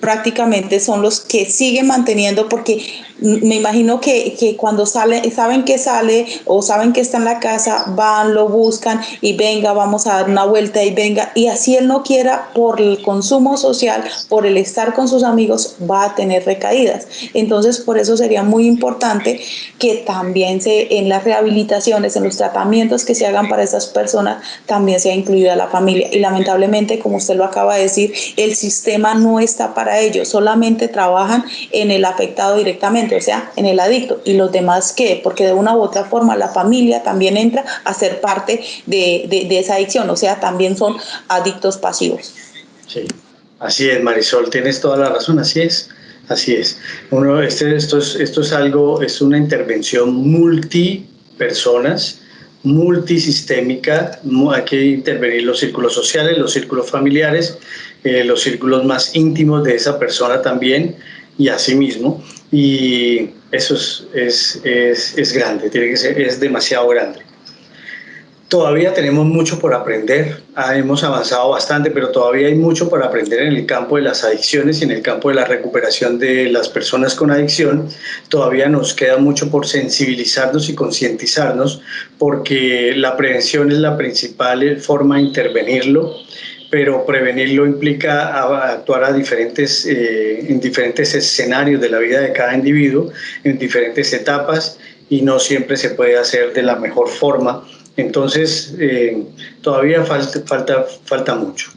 B: prácticamente son los que siguen manteniendo, porque me imagino que cuando sale, saben que sale o saben que está en la casa, van, lo buscan y venga, vamos a dar una vuelta y venga, y así él no quiera, por el consumo social, por el estar con sus amigos, va a tener recaídas. Entonces, por eso sería muy importante que también en las rehabilitaciones, en los tratamientos que se hagan para esas personas, también sea incluida la familia. Y lamentablemente, como usted lo acaba de decir, el sistema no está para ello, solamente trabajan en el afectado directamente, o sea, en el adicto. ¿Y los demás qué? Porque de una u otra forma la familia también entra a ser parte de esa adicción, o sea, también son adictos pasivos.
A: Sí, así es, Marisol, tienes toda la razón, así es. Así es. Esto es algo, es una intervención multipersonas, multisistémica. Hay que intervenir los círculos sociales, los círculos familiares, los círculos más íntimos de esa persona también, y así mismo. Y eso es grande, tiene que ser, es demasiado grande. Todavía tenemos mucho por aprender, hemos avanzado bastante, pero todavía hay mucho por aprender en el campo de las adicciones y en el campo de la recuperación de las personas con adicción. Todavía nos queda mucho por sensibilizarnos y concientizarnos, porque la prevención es la principal forma de intervenirlo, pero prevenirlo implica actuar en diferentes escenarios de la vida de cada individuo, en diferentes etapas, y no siempre se puede hacer de la mejor forma. Entonces, todavía falta mucho.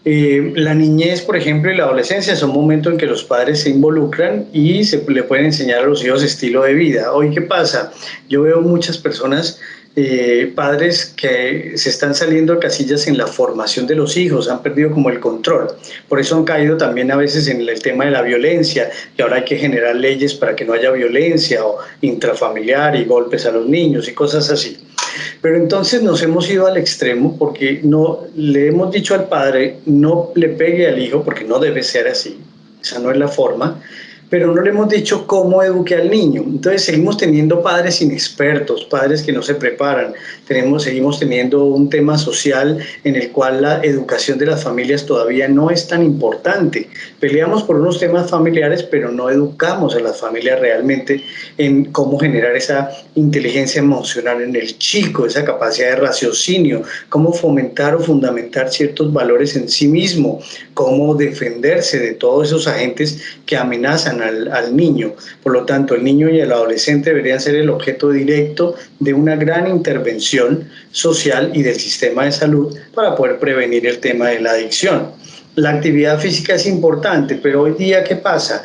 A: La niñez, por ejemplo, y la adolescencia son momentos en que los padres se involucran y le pueden enseñar a los hijos estilo de vida. Hoy, ¿qué pasa? Yo veo muchas personas, padres que se están saliendo de casillas en la formación de los hijos, han perdido como el control. Por eso han caído también a veces en el tema de la violencia, y ahora hay que generar leyes para que no haya violencia o intrafamiliar y golpes a los niños y cosas así. Pero entonces nos hemos ido al extremo, porque no le hemos dicho al padre no le pegue al hijo, porque no debe ser así, esa no es la forma, pero no le hemos dicho cómo eduque al niño. Entonces seguimos teniendo padres inexpertos, padres que no se preparan, seguimos teniendo un tema social en el cual la educación de las familias todavía no es tan importante. Peleamos por unos temas familiares, pero no educamos a las familias realmente en cómo generar esa inteligencia emocional en el chico, esa capacidad de raciocinio, cómo fomentar o fundamentar ciertos valores en sí mismo, cómo defenderse de todos esos agentes que amenazan al niño. Por lo tanto, el niño y el adolescente deberían ser el objeto directo de una gran intervención social y del sistema de salud para poder prevenir el tema de la adicción. La actividad física es importante, pero hoy día, ¿qué pasa?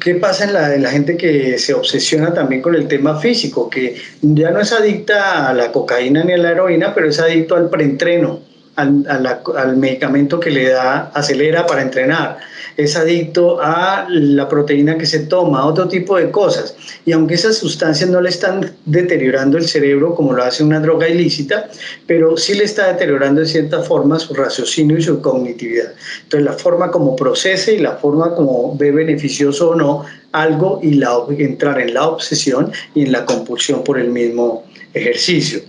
A: ¿Qué pasa en la gente que se obsesiona también con el tema físico? Que ya no es adicta a la cocaína ni a la heroína, pero es adicto al preentreno, al medicamento que le acelera para entrenar. Es adicto a la proteína que se toma, a otro tipo de cosas. Y aunque esas sustancias no le están deteriorando el cerebro como lo hace una droga ilícita, pero sí le está deteriorando de cierta forma su raciocinio y su cognitividad. Entonces, la forma como procese y la forma como ve beneficioso o no algo, y entrar en la obsesión y en la compulsión por el mismo ejercicio.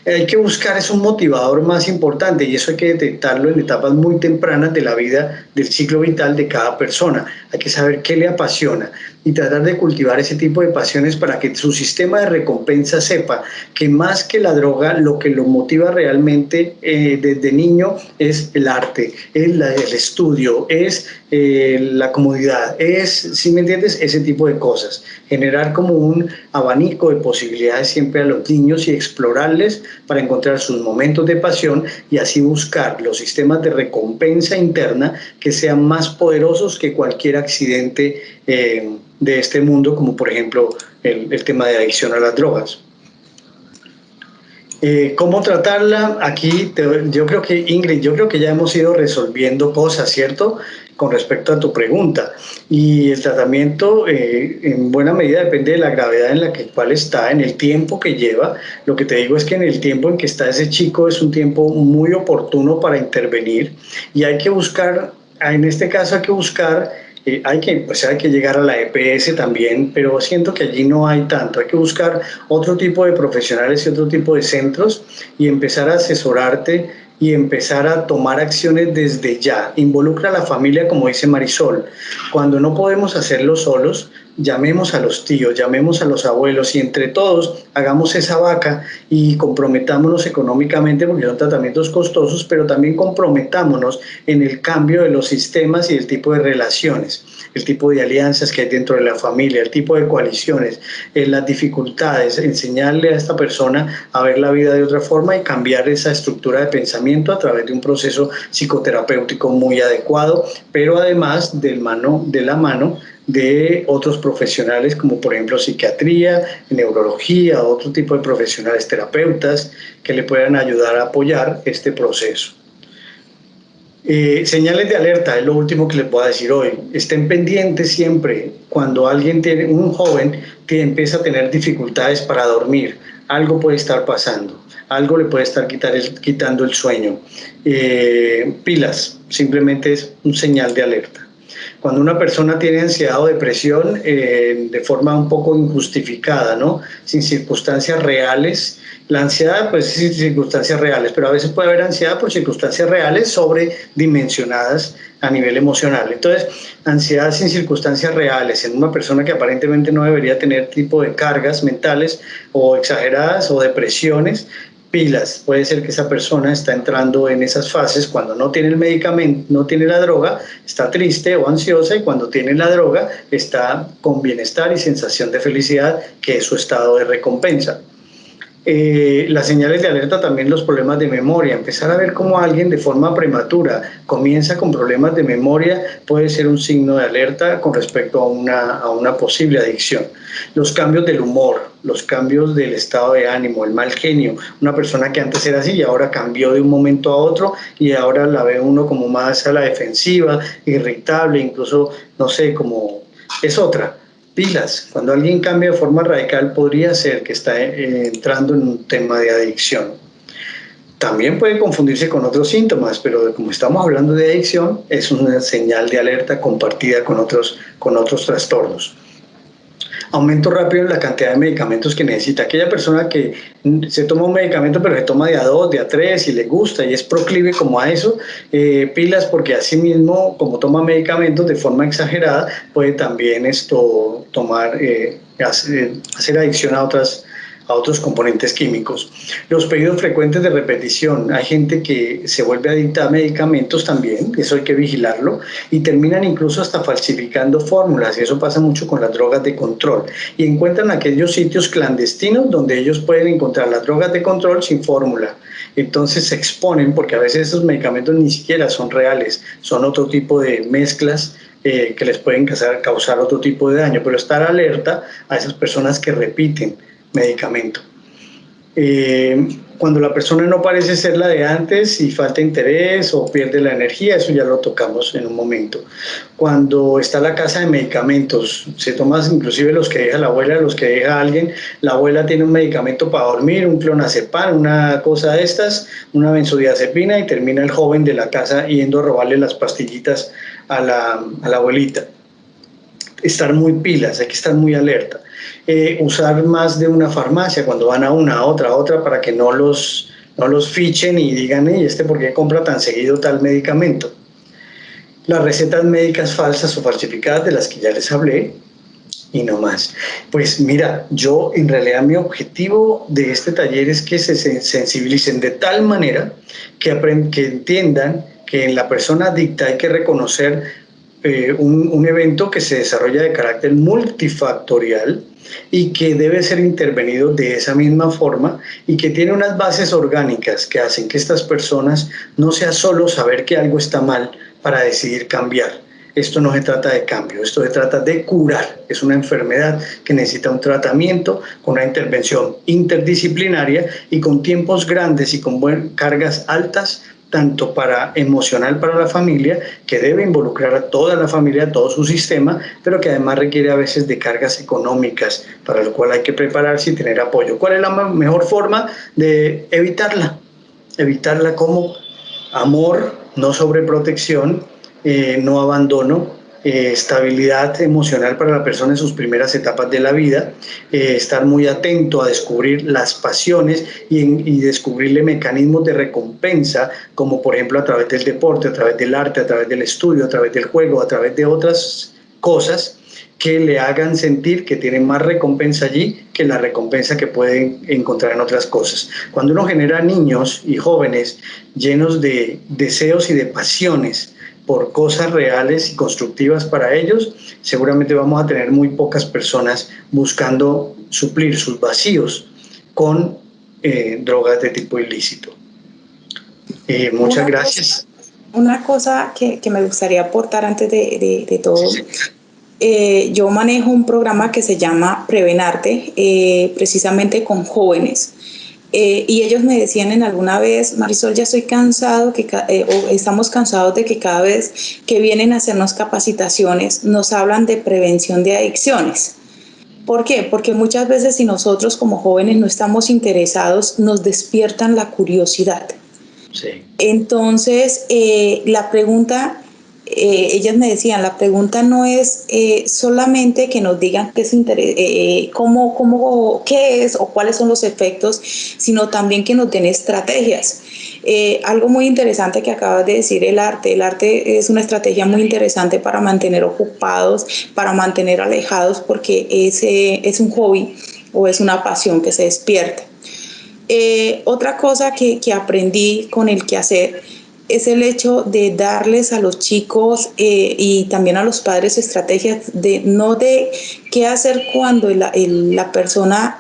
A: Hay que buscar es un motivador más importante, y eso hay que detectarlo en etapas muy tempranas de la vida, del ciclo vital de cada persona. Hay que saber qué le apasiona. y tratar de cultivar ese tipo de pasiones para que su sistema de recompensa sepa que más que la droga, lo que lo motiva realmente desde niño es el arte, es el estudio, es la comodidad, es, ¿sí me entiendes?, ese tipo de cosas. Generar como un abanico de posibilidades siempre a los niños y explorarles para encontrar sus momentos de pasión y así buscar los sistemas de recompensa interna que sean más poderosos que cualquier accidente de este mundo, como por ejemplo el tema de adicción a las drogas. ¿Cómo tratarla? Aquí yo creo que, Ingrid, ya hemos ido resolviendo cosas, ¿cierto?, con respecto a tu pregunta. Y el tratamiento en buena medida depende de la gravedad en la cual está, en el tiempo que lleva. Lo que te digo es que en el tiempo en que está ese chico es un tiempo muy oportuno para intervenir y hay que buscar, en este caso hay que buscar, hay que llegar a la EPS también, pero siento que allí no hay tanto. Hay que buscar otro tipo de profesionales y otro tipo de centros y empezar a asesorarte y empezar a tomar acciones desde ya. Involucra a la familia, como dice Marisol. Cuando no podemos hacerlo solos, llamemos a los tíos, llamemos a los abuelos y entre todos hagamos esa vaca y comprometámonos económicamente porque son tratamientos costosos, pero también comprometámonos en el cambio de los sistemas y el tipo de relaciones, el tipo de alianzas que hay dentro de la familia, el tipo de coaliciones, las dificultades, enseñarle a esta persona a ver la vida de otra forma y cambiar esa estructura de pensamiento a través de un proceso psicoterapéutico muy adecuado, pero además de la mano de otros profesionales como por ejemplo psiquiatría, neurología, otro tipo de profesionales terapeutas que le puedan ayudar a apoyar este proceso. Señales de alerta es lo último que les voy a decir hoy. Estén pendientes siempre cuando un joven empieza a tener dificultades para dormir. Algo puede estar pasando, algo le puede estar quitando el sueño. Pilas, simplemente es un señal de alerta. Cuando una persona tiene ansiedad o depresión de forma un poco injustificada, ¿no?, sin circunstancias reales. La ansiedad, pues sin circunstancias reales, pero a veces puede haber ansiedad por circunstancias reales sobredimensionadas a nivel emocional. Entonces, ansiedad sin circunstancias reales en una persona que aparentemente no debería tener tipo de cargas mentales o exageradas o depresiones, pilas, puede ser que esa persona está entrando en esas fases cuando no tiene el medicamento, no tiene la droga, está triste o ansiosa, y cuando tiene la droga está con bienestar y sensación de felicidad, que es su estado de recompensa. Las señales de alerta también, los problemas de memoria. Empezar a ver cómo alguien de forma prematura comienza con problemas de memoria puede ser un signo de alerta con respecto a una posible adicción. Los cambios del humor, los cambios del estado de ánimo, el mal genio. Una persona que antes era así y ahora cambió de un momento a otro y ahora la ve uno como más a la defensiva, irritable, incluso, no sé, como es otra. Pilas, cuando alguien cambia de forma radical podría ser que está entrando en un tema de adicción. También puede confundirse con otros síntomas, pero como estamos hablando de adicción, es una señal de alerta compartida con otros trastornos. Aumento rápido en la cantidad de medicamentos que necesita. Aquella persona que se toma un medicamento pero se toma de a 2, de a 3 y le gusta y es proclive como a eso, pilas, porque así mismo como toma medicamentos de forma exagerada puede también hacer adicción a otros componentes químicos. Los pedidos frecuentes de repetición. Hay gente que se vuelve adicta a medicamentos también, eso hay que vigilarlo, y terminan incluso hasta falsificando fórmulas, y eso pasa mucho con las drogas de control, y encuentran aquellos sitios clandestinos donde ellos pueden encontrar las drogas de control sin fórmula. Entonces se exponen, porque a veces esos medicamentos ni siquiera son reales, son otro tipo de mezclas que les pueden causar otro tipo de daño, pero estar alerta a esas personas que repiten medicamento. Cuando la persona no parece ser la de antes y falta interés o pierde la energía, eso ya lo tocamos en un momento. Cuando está la casa de medicamentos, se toma inclusive los que deja la abuela, los que deja alguien. La abuela tiene un medicamento para dormir, un clonazepam, una cosa de estas, una benzodiazepina, y termina el joven de la casa yendo a robarle las pastillitas a la abuelita. Estar muy pilas, hay que estar muy alerta. Usar más de una farmacia cuando van a una, a otra, para que no los fichen y digan, ¿y por qué compra tan seguido tal medicamento? Las recetas médicas falsas o falsificadas de las que ya les hablé. y no más. Pues mira, yo en realidad mi objetivo de este taller es que se sensibilicen de tal manera que entiendan que en la persona adicta hay que reconocer un evento que se desarrolla de carácter multifactorial y que debe ser intervenido de esa misma forma y que tiene unas bases orgánicas que hacen que estas personas no sea solo saber que algo está mal para decidir cambiar. Esto no se trata de cambio, esto se trata de curar. Es una enfermedad que necesita un tratamiento con una intervención interdisciplinaria y con tiempos grandes y con cargas altas, tanto emocional para la familia, que debe involucrar a toda la familia, a todo su sistema, pero que además requiere a veces de cargas económicas, para lo cual hay que prepararse y tener apoyo. ¿Cuál es la mejor forma de evitarla? Evitarla como amor, no sobreprotección, no abandono, estabilidad emocional para la persona en sus primeras etapas de la vida, estar muy atento a descubrir las pasiones y descubrirle mecanismos de recompensa, como por ejemplo a través del deporte, a través del arte, a través del estudio, a través del juego, a través de otras cosas que le hagan sentir que tienen más recompensa allí que la recompensa que pueden encontrar en otras cosas. Cuando uno genera niños y jóvenes llenos de deseos y de pasiones por cosas reales y constructivas para ellos, seguramente vamos a tener muy pocas personas buscando suplir sus vacíos con drogas de tipo ilícito. Muchas gracias.
B: Una cosa que me gustaría aportar antes de todo. Sí. Yo manejo un programa que se llama Prevenarte, precisamente con jóvenes. Y ellos me decían en alguna vez, Marisol, ya estoy cansado, o estamos cansados de que cada vez que vienen a hacernos capacitaciones nos hablan de prevención de adicciones. ¿Por qué? Porque muchas veces si nosotros como jóvenes no estamos interesados, nos despiertan la curiosidad. Sí. Entonces, la pregunta... ellas me decían, la pregunta no es solamente que nos digan qué es o cuáles son los efectos, sino también que nos den estrategias. Algo muy interesante que acabas de decir, el arte. El arte es una estrategia muy interesante para mantener ocupados, para mantener alejados, porque es un hobby o es una pasión que se despierta. Otra cosa que aprendí con el quehacer es el hecho de darles a los chicos y también a los padres estrategias no de qué hacer cuando la persona,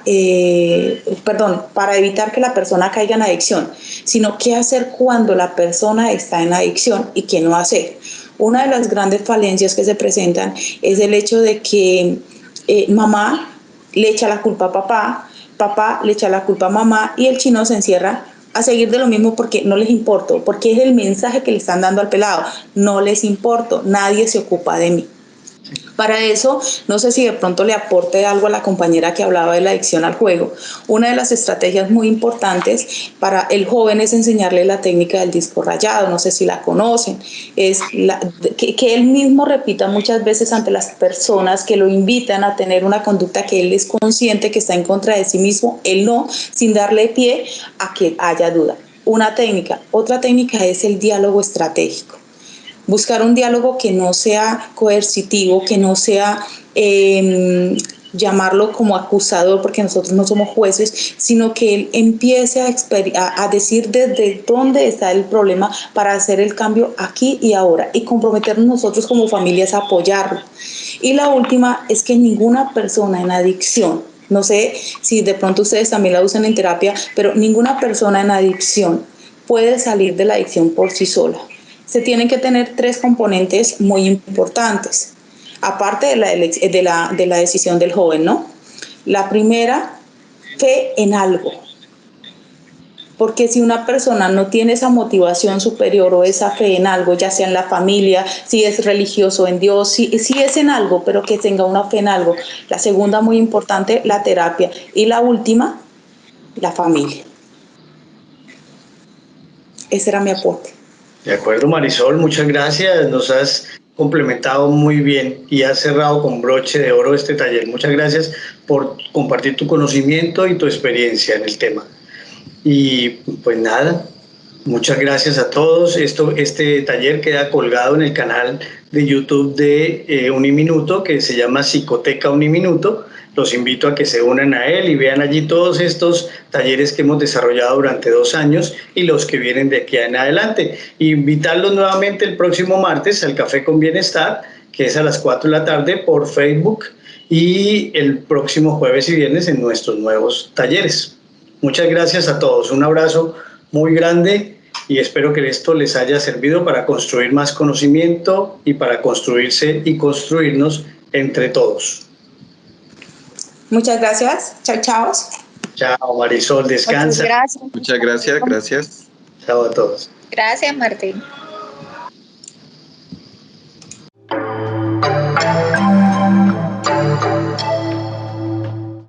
B: para evitar que la persona caiga en adicción, sino qué hacer cuando la persona está en adicción y qué no hacer. Una de las grandes falencias que se presentan es el hecho de que mamá le echa la culpa a papá, papá le echa la culpa a mamá y el chino se encierra a seguir de lo mismo porque no les importo, porque es el mensaje que le están dando al pelado, no les importo, nadie se ocupa de mí. Para eso, no sé si de pronto le aporte algo a la compañera que hablaba de la adicción al juego. Una de las estrategias muy importantes para el joven es enseñarle la técnica del disco rayado, no sé si la conocen, es que él mismo repita muchas veces ante las personas que lo invitan a tener una conducta que él es consciente que está en contra de sí mismo, él no, sin darle pie a que haya duda. Una técnica. Otra técnica es el diálogo estratégico. Buscar un diálogo que no sea coercitivo, que no sea llamarlo como acusador, porque nosotros no somos jueces, sino que él empiece a decir desde dónde está el problema para hacer el cambio aquí y ahora y comprometernos nosotros como familias a apoyarlo. Y la última es que ninguna persona en adicción, no sé si de pronto ustedes también la usan en terapia, pero ninguna persona en adicción puede salir de la adicción por sí sola. Se tienen que tener 3 componentes muy importantes, aparte de la decisión del joven, ¿no? La primera, fe en algo. Porque si una persona no tiene esa motivación superior o esa fe en algo, ya sea en la familia, si es religioso en Dios, si es en algo, pero que tenga una fe en algo. La segunda, muy importante, la terapia. Y la última, la familia. Ese era mi aporte.
A: De acuerdo, Marisol, muchas gracias. Nos has complementado muy bien y has cerrado con broche de oro este taller. Muchas gracias por compartir tu conocimiento y tu experiencia en el tema. Y pues nada, Muchas gracias a todos. Este taller queda colgado en el canal de YouTube de Uniminuto, que se llama Psicoteca Uniminuto. Los invito a que se unan a él y vean allí todos estos talleres que hemos desarrollado durante 2 años y los que vienen de aquí en adelante. Invitarlos nuevamente el próximo martes al Café con Bienestar, que es a las 4 de la tarde por Facebook, y el próximo jueves y viernes en nuestros nuevos talleres. Muchas gracias a todos. Un abrazo muy grande y espero que esto les haya servido para construir más conocimiento y para construirse y construirnos entre todos.
B: Muchas gracias. Chao, chao.
A: Chao, Marisol, descansa.
I: Muchas gracias.
D: Muchas gracias, gracias.
A: Chao a todos.
H: Gracias, Martín.